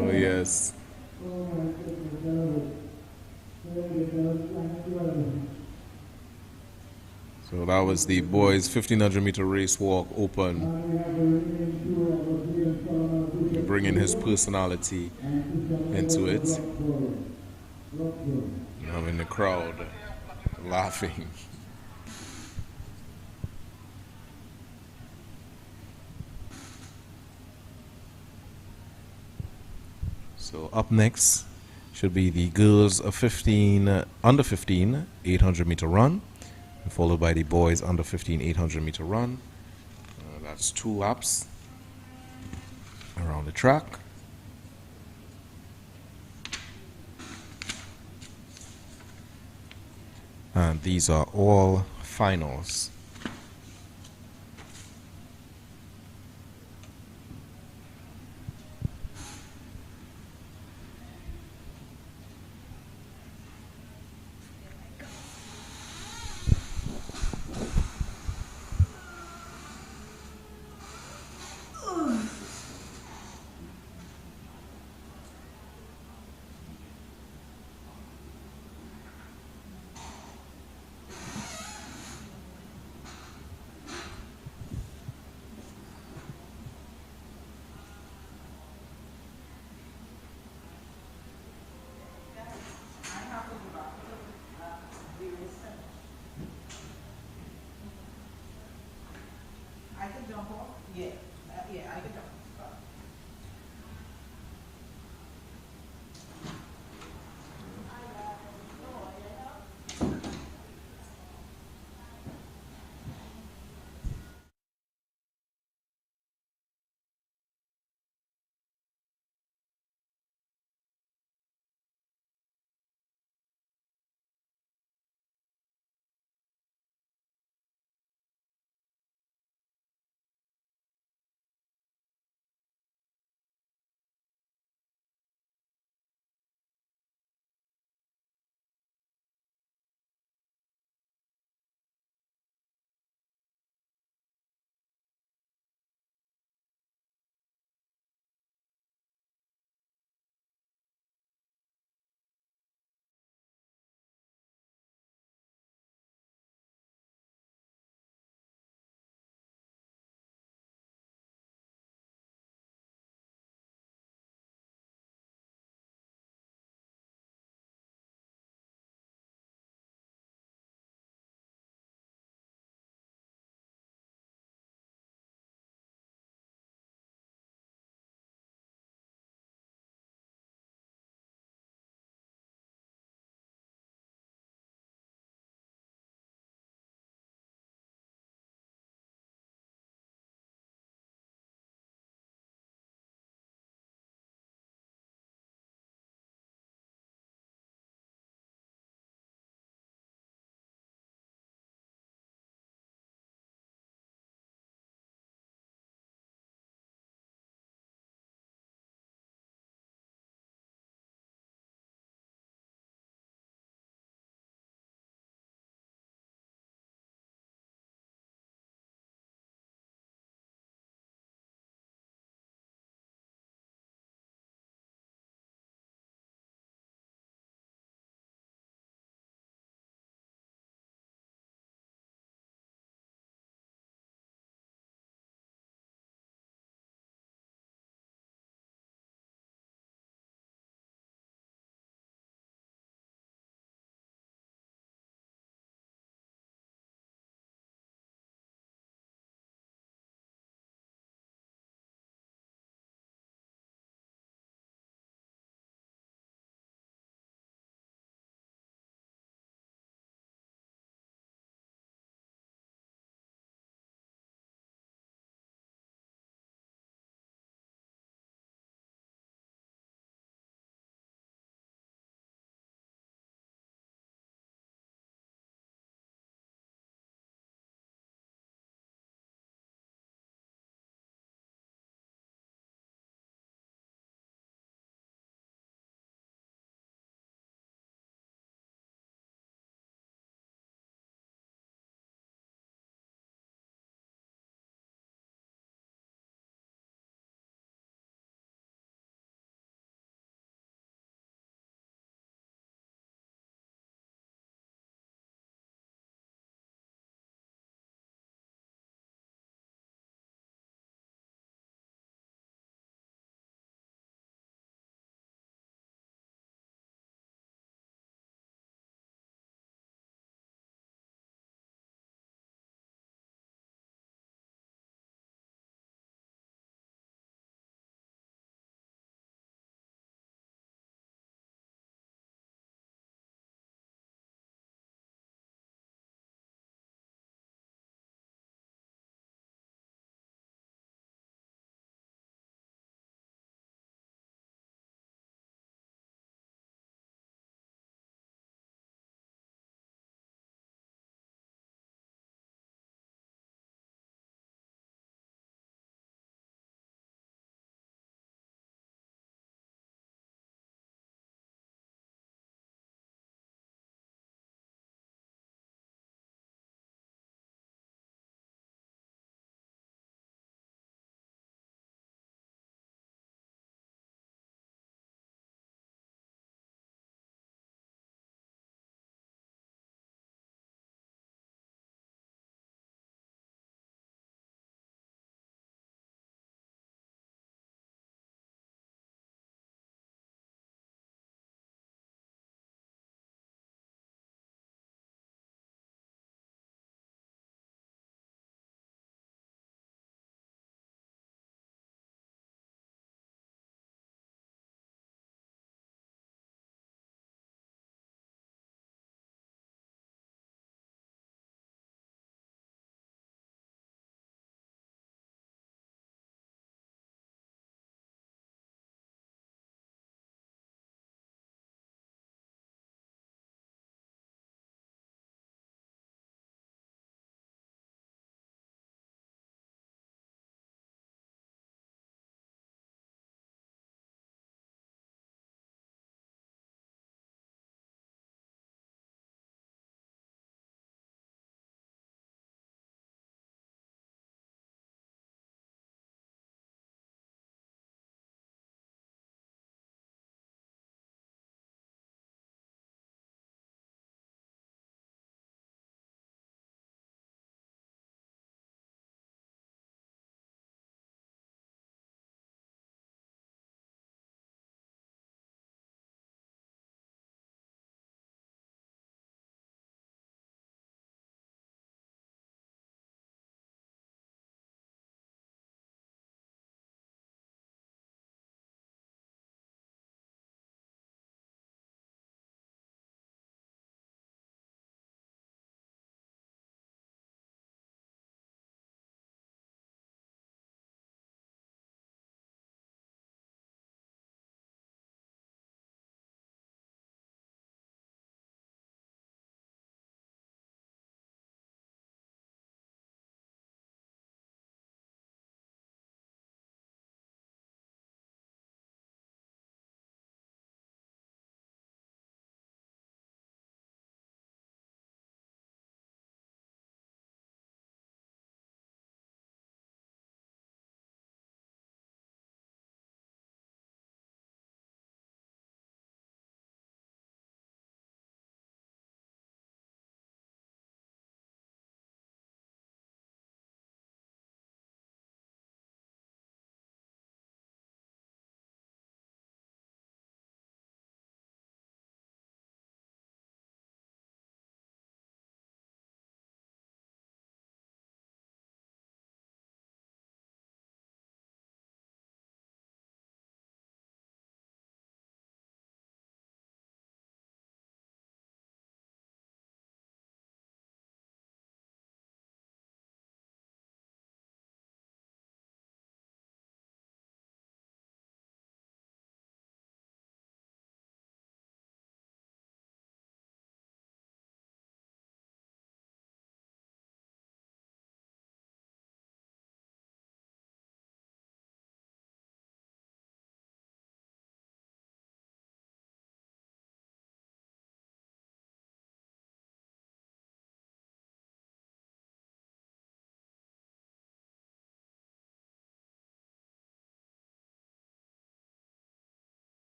Oh, yes. So that was the boys' 1500 meter race walk open. Bringing his personality into it. Having the crowd laughing. So up next should be the girls of under 15 800 meter run, followed by the boys under 15 800 meter run. That's 2 laps around the track. And these are all finals.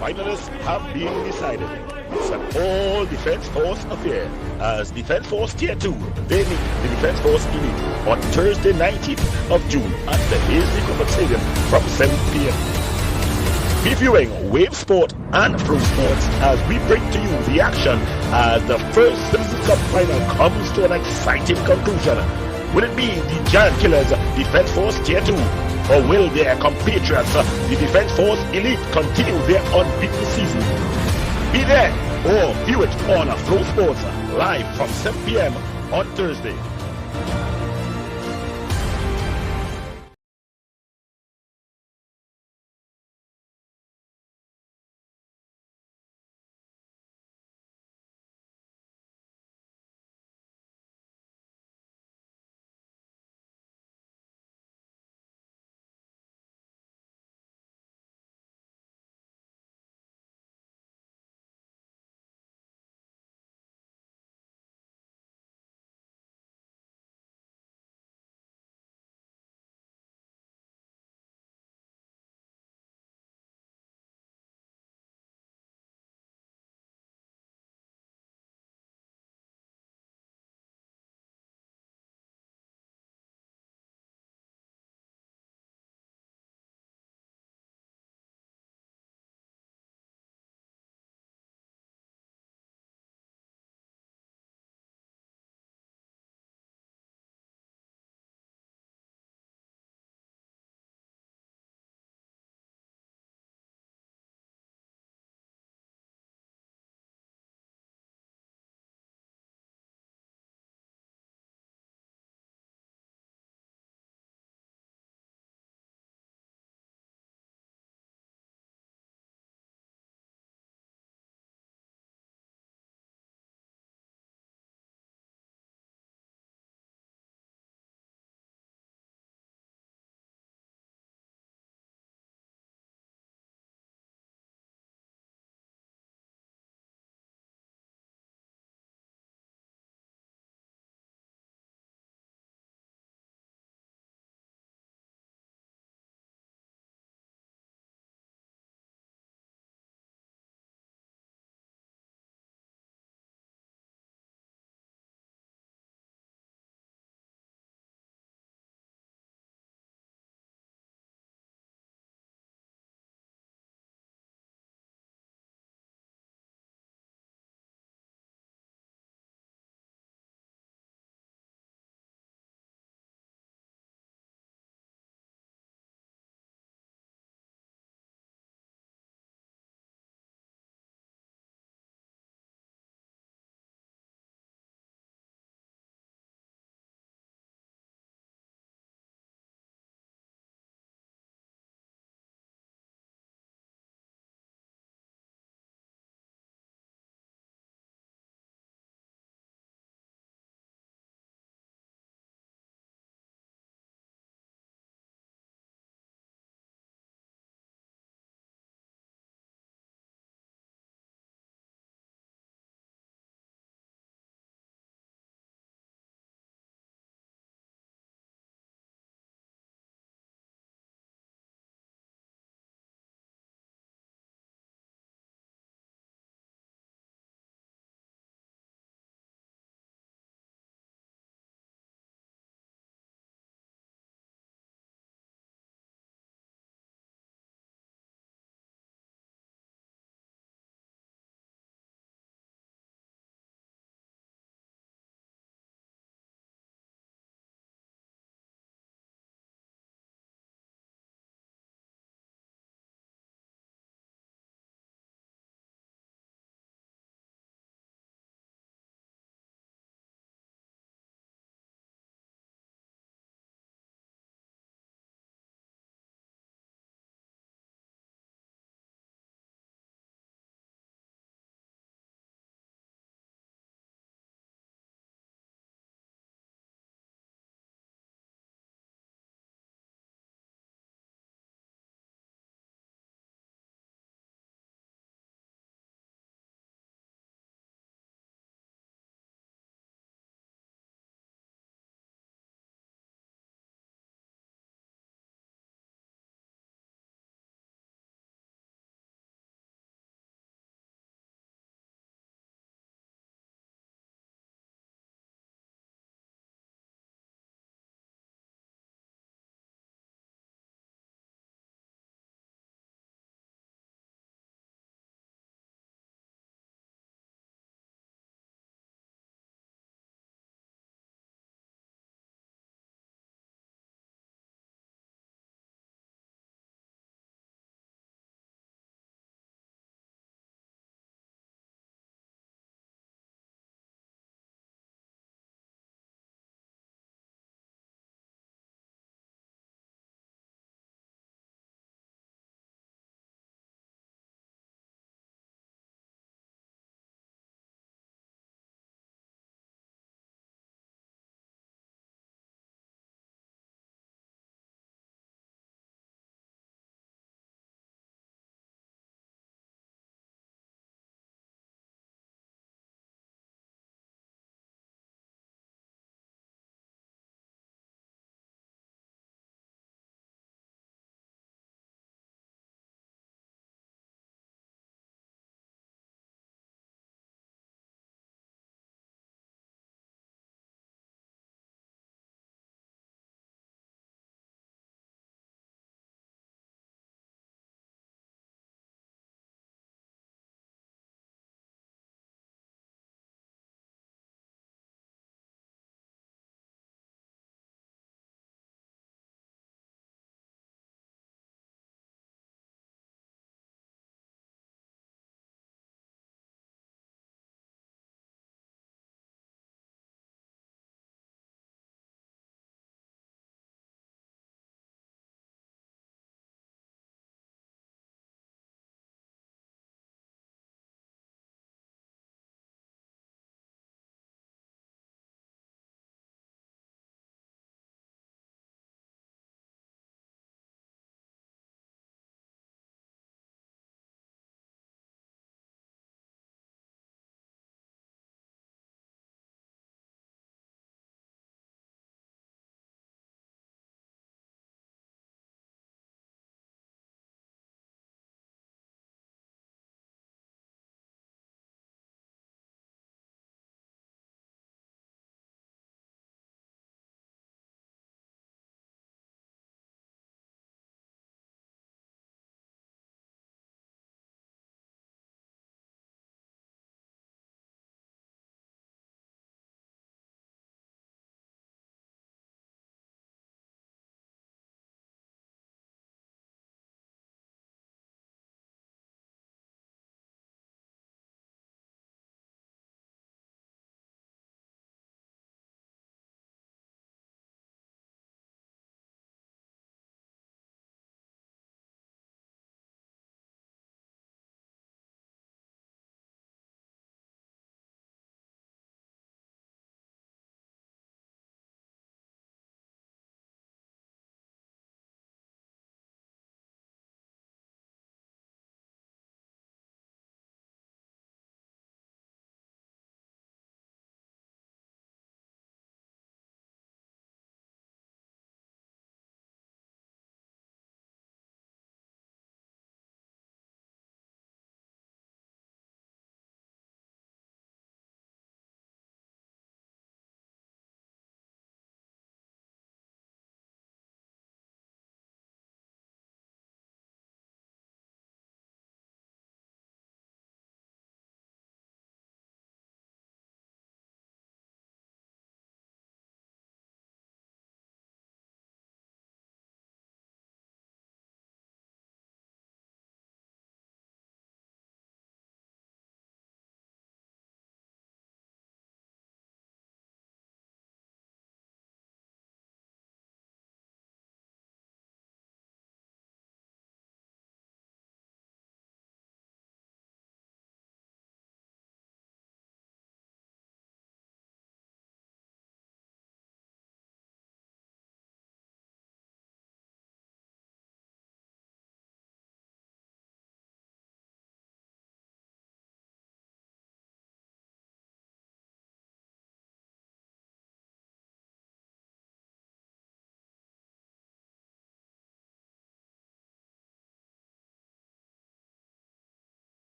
finalists have been decided. It's an all-defense force affair as Defense Force Tier 2, they meet the Defense Force Elite on Thursday 19th of June at the Hazley Cricket Stadium from 7 p.m. Previewing Wave Sport and Pro Sports as we bring to you the action as the first Citizens Cup final comes to an exciting conclusion. Will it be the Giant Killers Defense Force Tier 2? Or will their compatriots, the Defense Force Elite, continue their unbeaten season? Be there or view it on Flow Sports live from 7 p.m. on Thursday.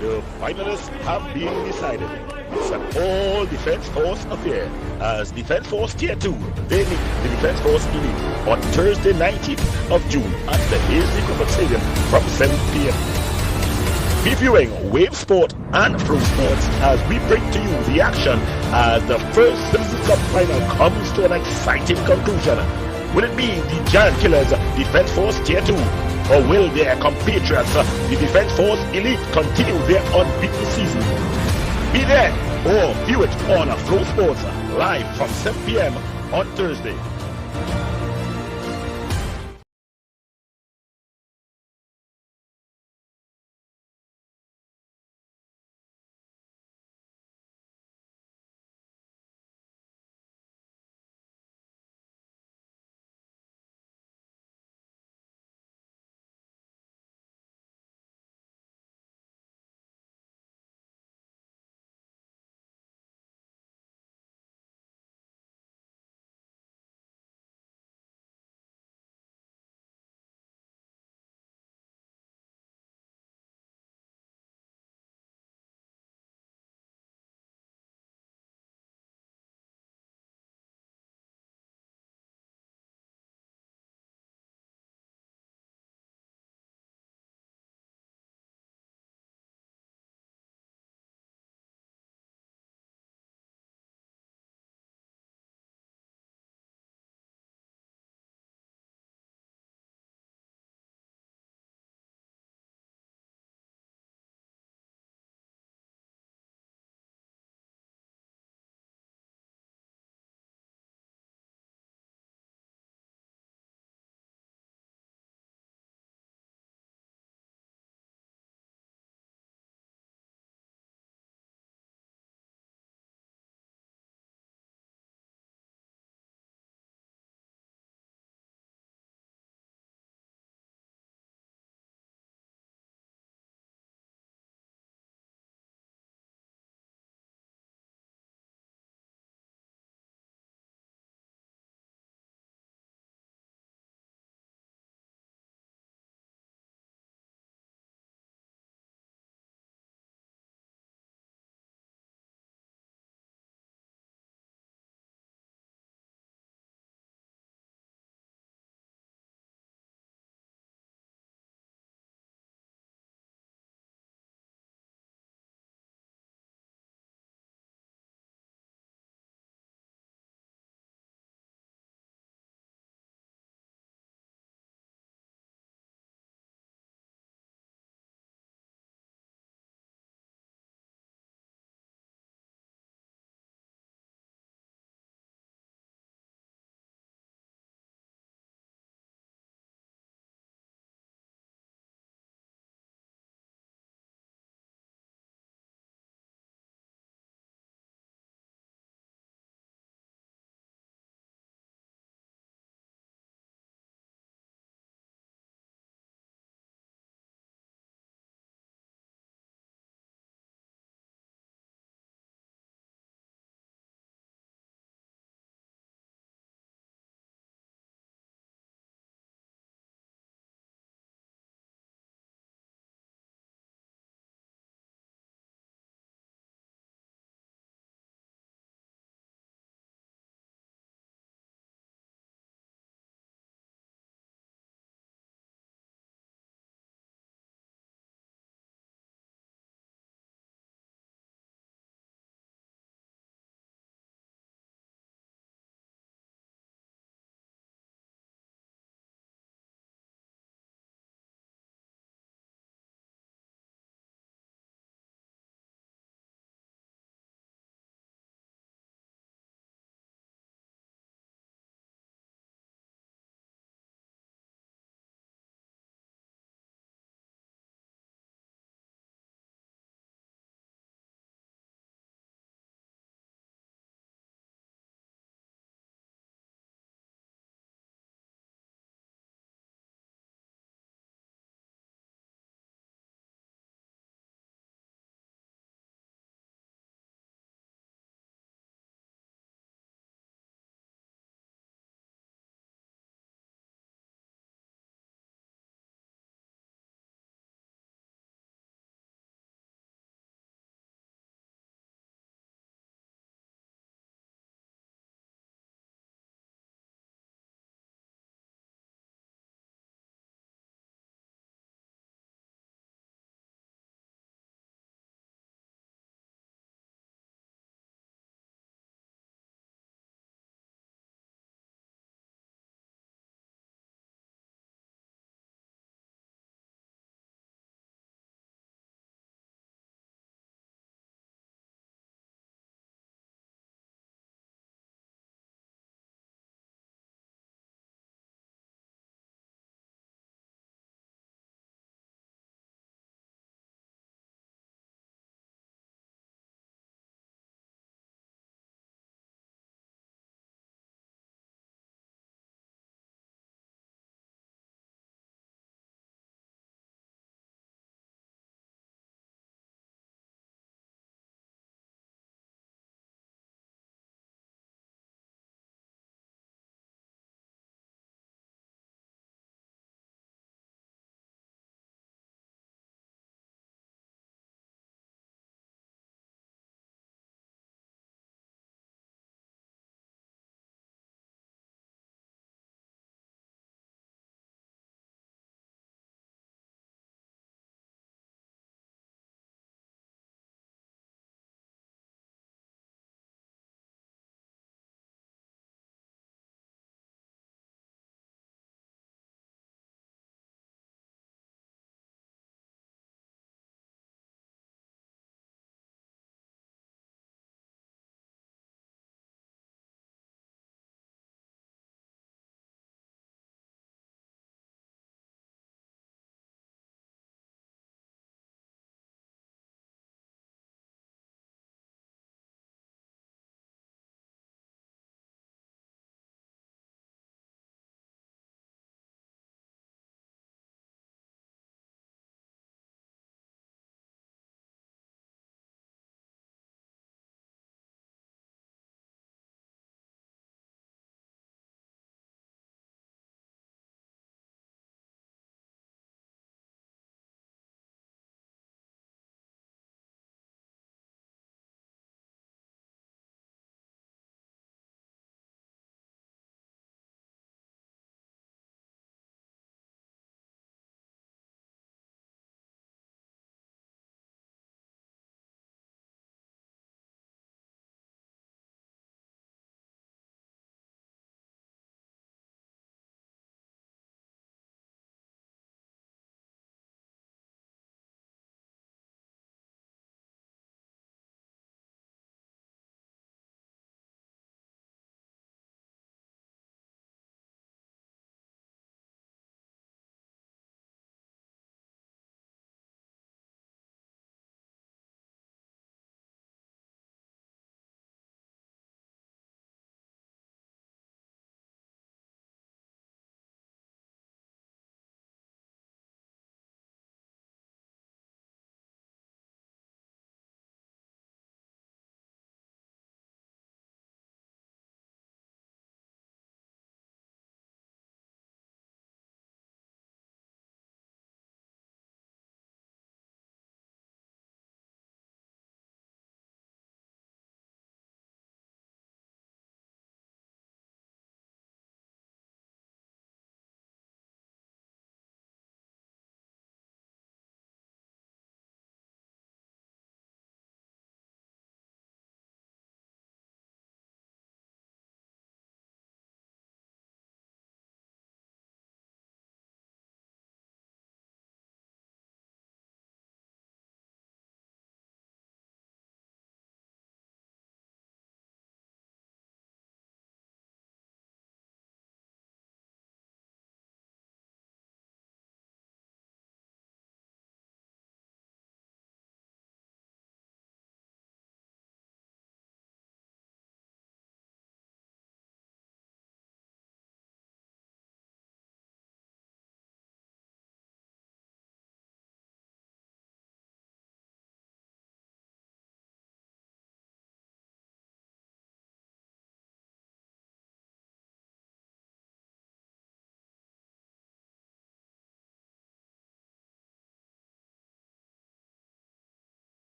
The finalists have been decided. It's an all-defense force affair as Defense Force Tier 2 they meet the Defense Force Elite on Thursday 19th of June at the Hazley Cricket Stadium from 7 p.m. Previewing Wave Sport and Flow Sports as we bring to you the action as the first Citizens Cup final comes to an exciting conclusion. Will it be the Giant Killers Defense Force Tier 2? Or will their compatriots, the Defense Force Elite, continue their unbeaten season? Be there or view it on Flow Sports live from 7 p.m. on Thursday.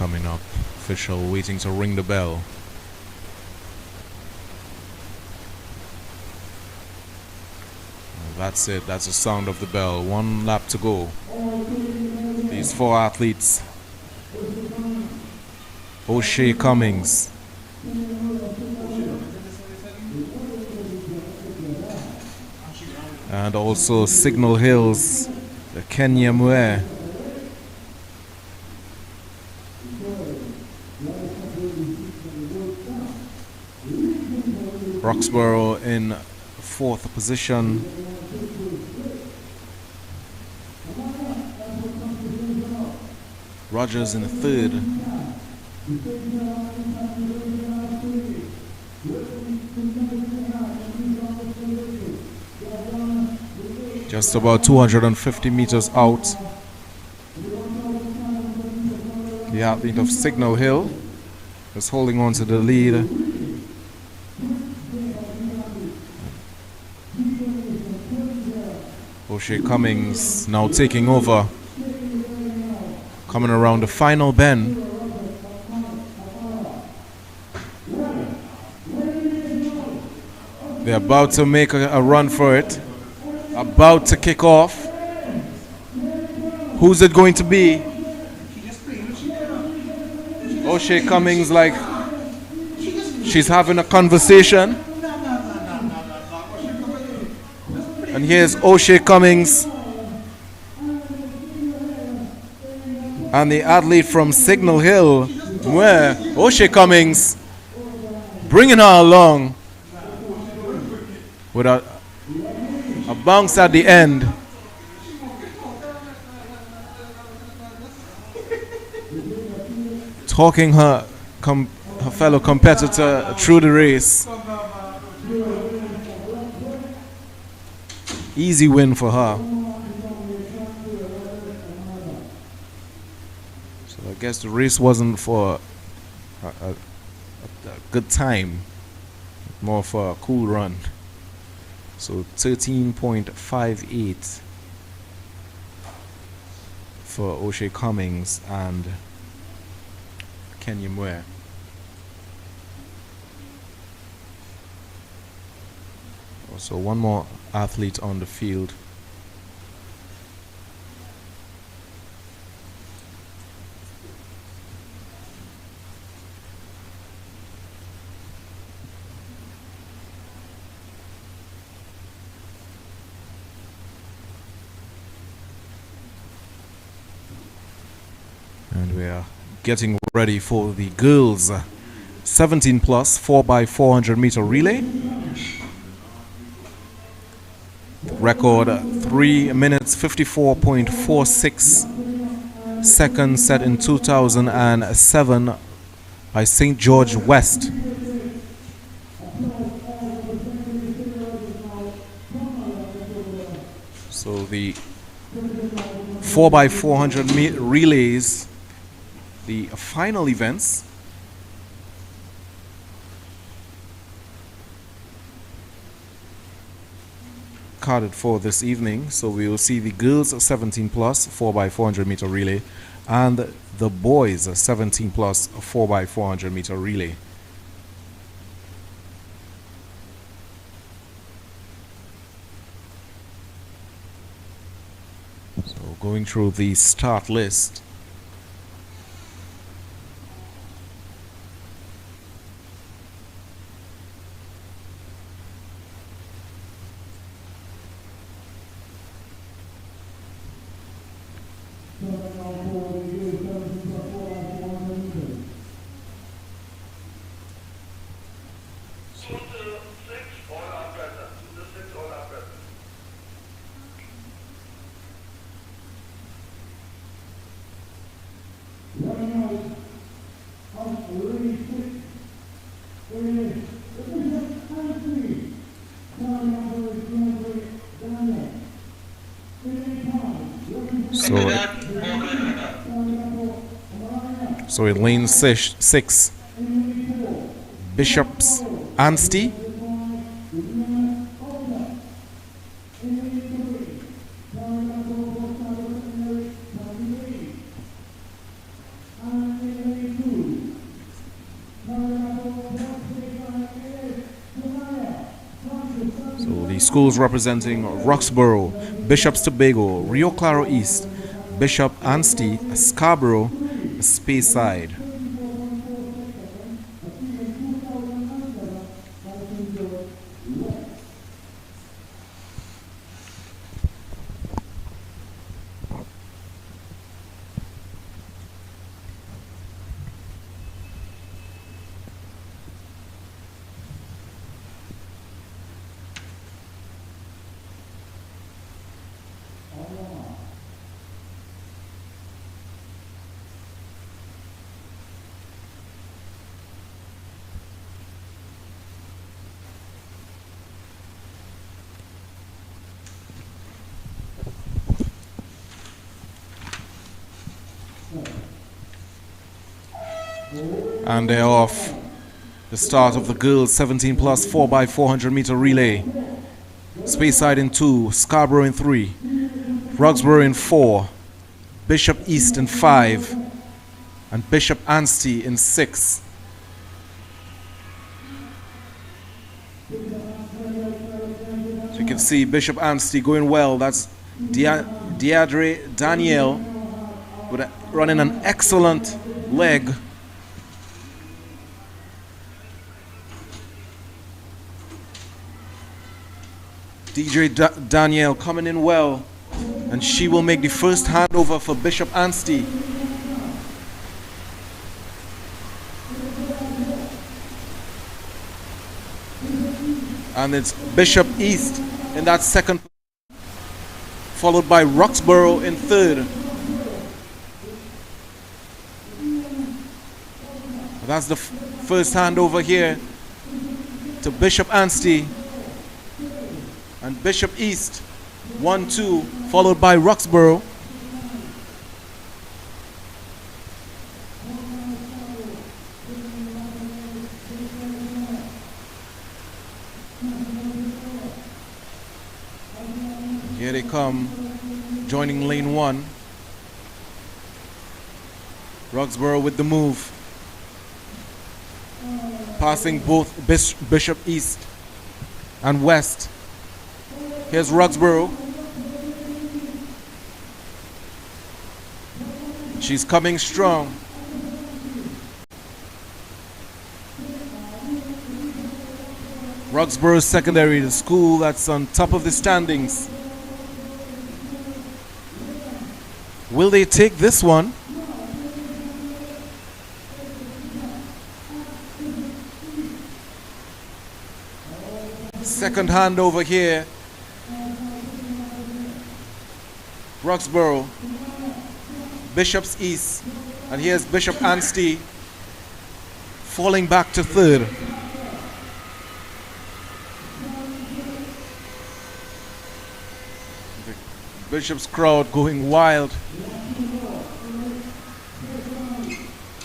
coming up. Official waiting to ring the bell. That's it. That's the sound of the bell. 1 lap to go. These 4 athletes. O'Shea Cummings. And also Signal Hills, the Kenya Mwe. Roxborough in 4th position. Rogers in 3rd. Just about 250 meters out. The athlete of Signal Hill is holding on to the lead. O'Shea Cummings now taking over. Coming around the final bend. They're about to make a run for it. About to kick off. Who's it going to be? O'Shea Cummings, like she's having a conversation. And here's O'Shea Cummings and the athlete from Signal Hill, where O'Shea Cummings bringing her along with a bounce at the end. Talking her fellow competitor through the race. Easy win for her. So I guess the race wasn't for a good time, more for a cool run. So 13.58 for O'Shea Cummings and Kenya Mwe. Also one more athlete on the field. And we are getting ready for the girls 17 plus 4x400 meter relay. Record 3 minutes 54.46 seconds set in 2007 by St. George West. So the 4x400 relays, the final events, carded for this evening. So we will see the girls 17 plus 4x400 meter relay and the boys 17 plus 4x400 meter relay. So going through the start list. So in lane 6, Bishop's Anstey. schools representing Roxborough, Bishop's Tobago, Rio Claro East, Bishop Anstey, Scarborough, Speyside. And they're off. The start of the girls 17 plus 4x400 meter relay. Speyside in 2, Scarborough in 3, Roxborough in 4, Bishop East in 5, and Bishop Anstey in 6. So you can see Bishop Anstey going well. That's Deidre Danielle running an excellent leg. Danielle coming in well, and she will make the first handover for Bishop Anstey. And it's Bishop East in that second, followed by Roxborough in third. That's the first handover here to Bishop Anstey. And Bishop East, 1-2, followed by Roxborough. Here they come, joining lane 1. Roxborough with the move. Passing both Bishop East and West. Here's Roxborough. She's coming strong. Roxborough Secondary, the school that's on top of the standings. Will they take this one? Second hand over here. Roxborough, Bishop's East, and here's Bishop Anstey falling back to third. The Bishop's crowd going wild.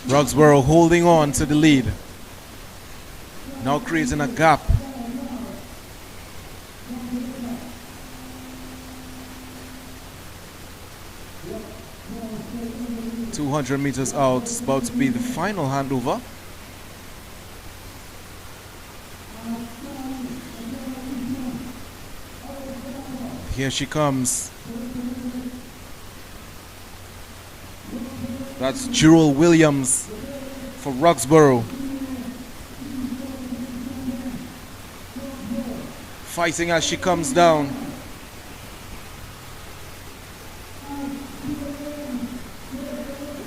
Roxborough holding on to the lead, now creating a gap. .200 meters out, it's about to be the final handover. Here she comes. That's Jewel Williams for Roxborough. Fighting as she comes down.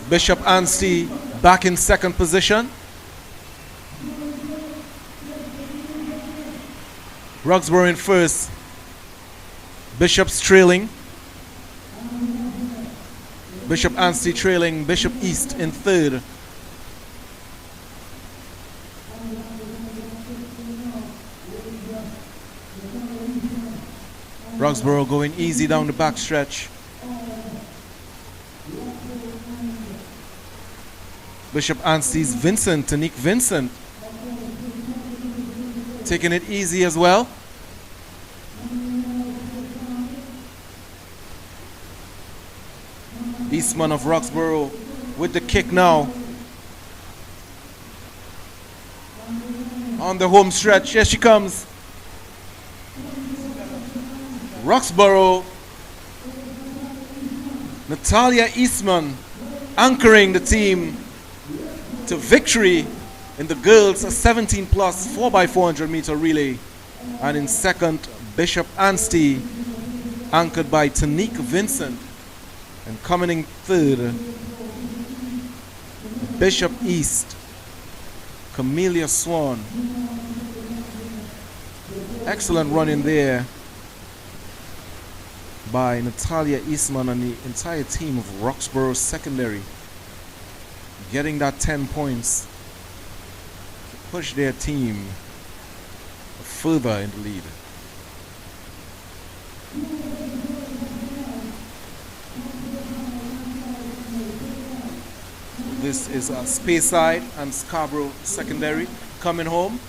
Bishop Anstey back in second position. Roxborough in first. Bishop's trailing. Bishop Anstey trailing Bishop East in third. Roxborough going easy down the back stretch. Bishop Anstey's Tanique Vincent, taking it easy as well. Eastman of Roxborough with the kick now. On the home stretch, here she comes. Roxborough, Natalia Eastman anchoring the team to victory in the girls 17 plus 4x400 meter relay. And in second, Bishop Anstey, anchored by Tanique Vincent. And coming in third, Bishop East, Camellia Swan. Excellent run in there by Natalia Eastman and the entire team of Roxborough Secondary, getting that 10 points to push their team further in the lead. This is Speyside and Scarborough Secondary coming home.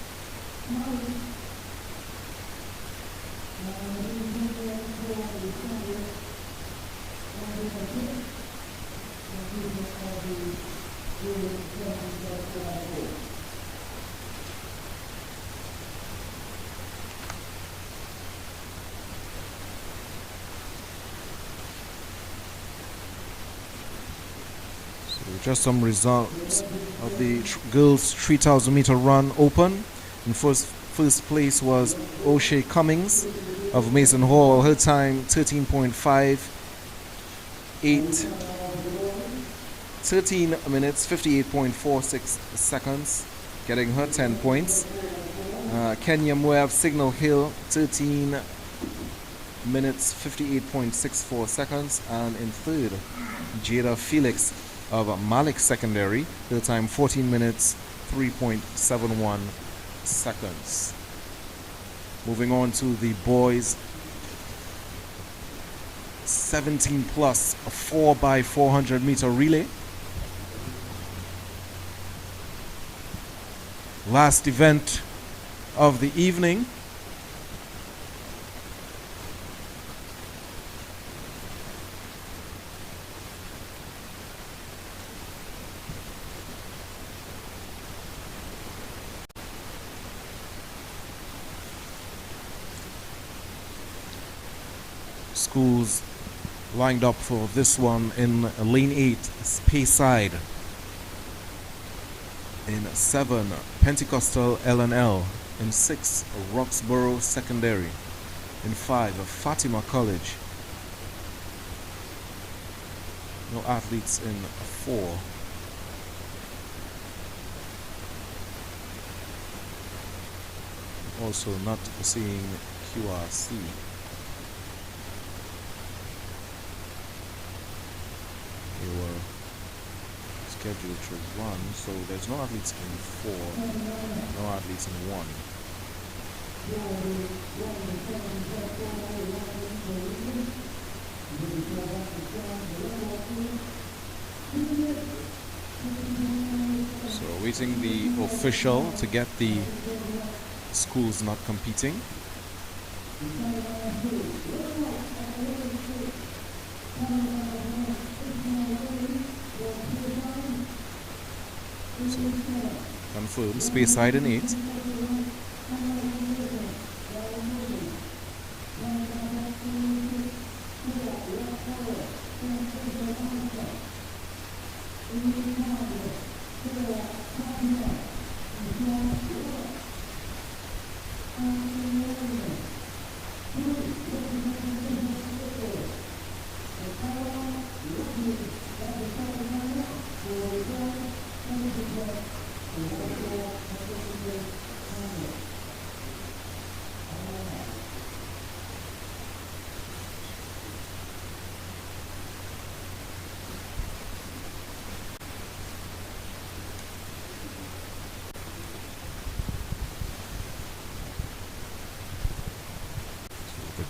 Just some results of the girls 3,000 meter run open. In first place was O'Shea Cummings of Mason Hall. Her time 13 minutes 58.46 seconds, getting her 10 points. Kenya Moab Signal Hill 13 minutes 58.64 seconds, and in third, Jada Felix of Malik Secondary, her time 14 minutes 3.71 seconds. Moving on to the boys 17 plus 4x400 meter relay. Last event of the evening. Schools lined up for this one in lane 8, Speyside. In 7, Pentecostal L&L. In 6, Roxborough Secondary. In 5, Fatima College. No athletes in 4. Also not seeing QRC. They were scheduled to run, so there's no athletes in 4, no athletes in 1. So waiting the official to get the schools not competing. So, confirmed, Speyside in 8.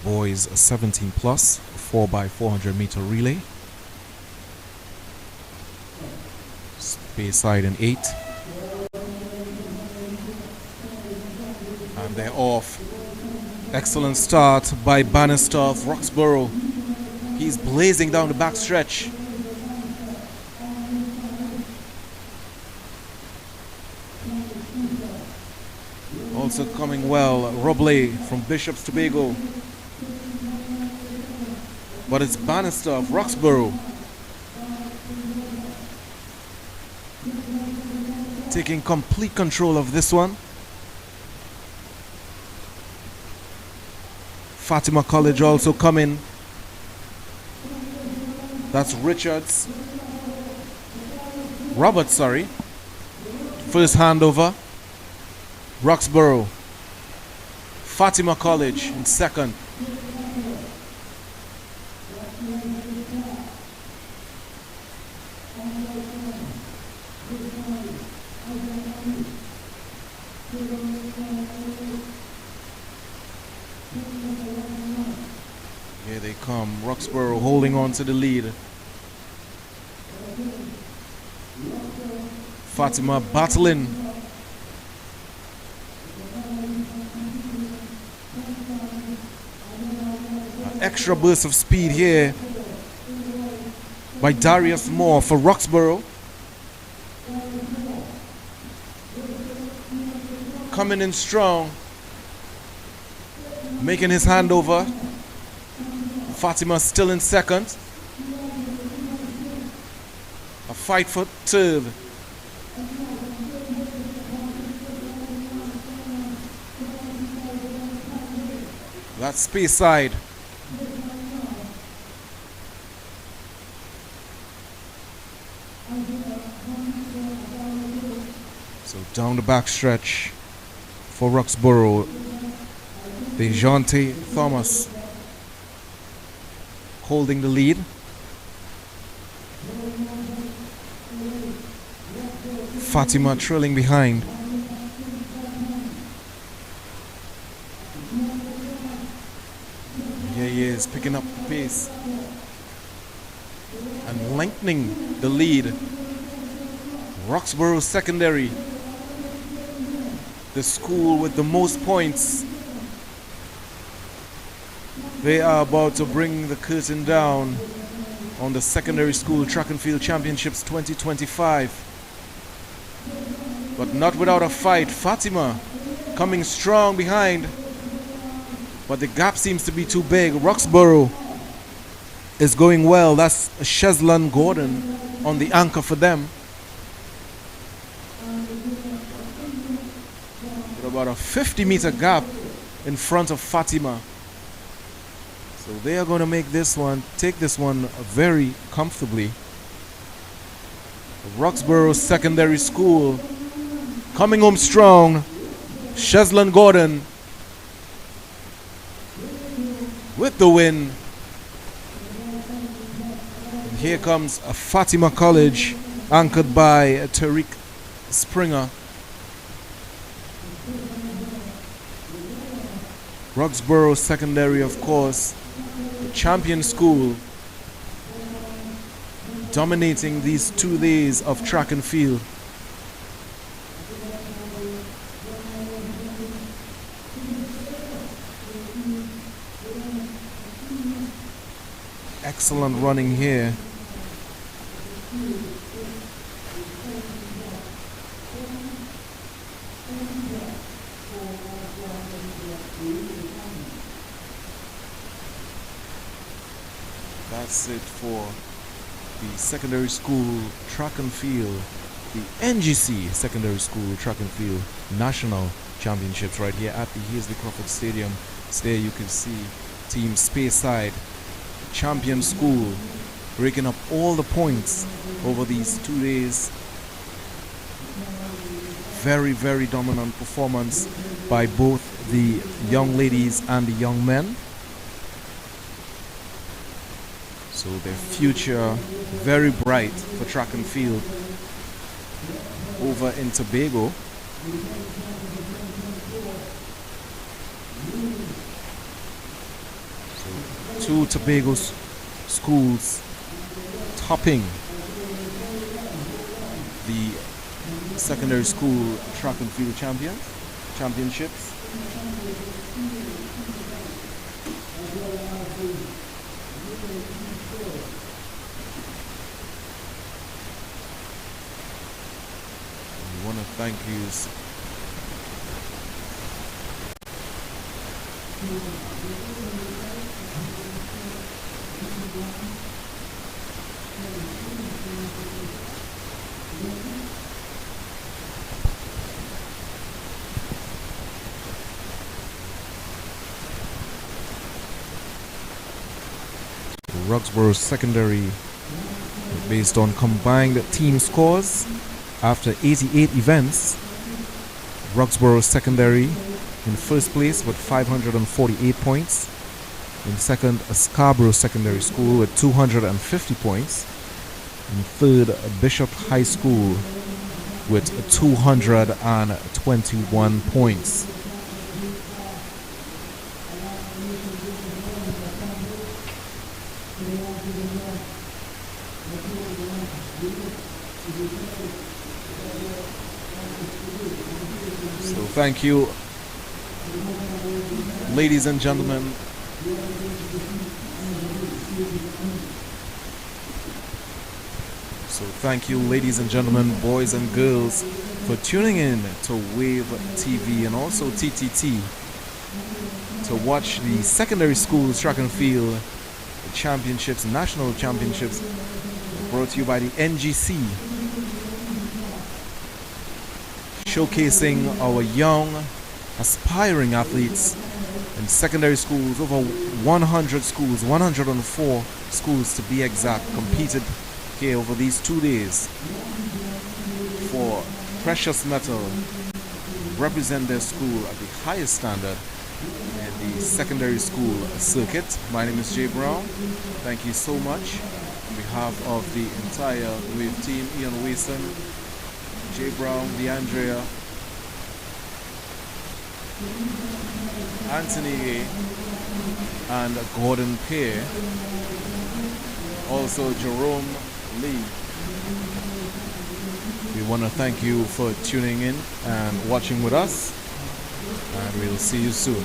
Boys 17 plus 4x400 meter relay. Speyside in 8. And they're off. Excellent start by Bannister of Roxborough. He's blazing down the back stretch. Also coming well, Robley from Bishop's Tobago. but it's Bannister of Roxborough taking complete control of this one. Fatima College also coming. That's Roberts, sorry. First handover. Roxborough. Fatima College in second. Here they come. Roxborough holding on to the lead. Fatima battling. An extra burst of speed here by Darius Moore for Roxborough. Coming in strong. Making his handover. Fatima still in second. A fight for third. That's space side. So down the back stretch for Roxborough. DeJounte Thomas holding the lead. Fatima trailing behind. Here he is picking up the pace and lengthening the lead. Roxborough Secondary, the school with the most points. They are about to bring the curtain down on the Secondary School Track and Field Championships 2025. But not without a fight. Fatima coming strong behind, but the gap seems to be too big. Roxborough is going well. That's Shezlan Gordon on the anchor for them. With about a 50-meter gap in front of Fatima. So they are going to take this one very comfortably. Roxborough Secondary School coming home strong. Shezlan Gordon with the win. And here comes a Fatima College anchored by Tariq Springer. Roxborough Secondary, of course, the champion school, dominating these 2 days of track and field. Excellent running here. That's it for the secondary school track and field, the NGC Secondary School Track and Field National Championships right here at the Heasley Crawford Stadium. So there you can see Team Speyside, champion school, breaking up all the points over these 2 days. Very, very dominant performance by both the young ladies and the young men. So their future very bright for track and field over in Tobago. So 2 Tobago schools topping the secondary school track and field championships. I want to thank you. Roxborough Secondary, based on combined team scores after 88 events. Roxborough Secondary in first place with 548 points. In second, Scarborough Secondary School with 250 points. In third, Bishop High School with 221 points. So thank you, ladies and gentlemen. So thank you, ladies and gentlemen, boys and girls, for tuning in to Wave TV and also TTT to watch the secondary schools track and field championships, national championships, brought to you by the NGC, showcasing our young, aspiring athletes in secondary schools. Over 100 schools, 104 schools to be exact, competed here over these 2 days for precious metal, represent their school at the highest standard in the secondary school circuit. My name is Jay Brown. Thank you so much on behalf of the entire Wave team, Ian Wason, Jay Brown, DeAndrea, Anthony and Gordon Pear, also Jerome Lee. We want to thank you for tuning in and watching with us, and we'll see you soon.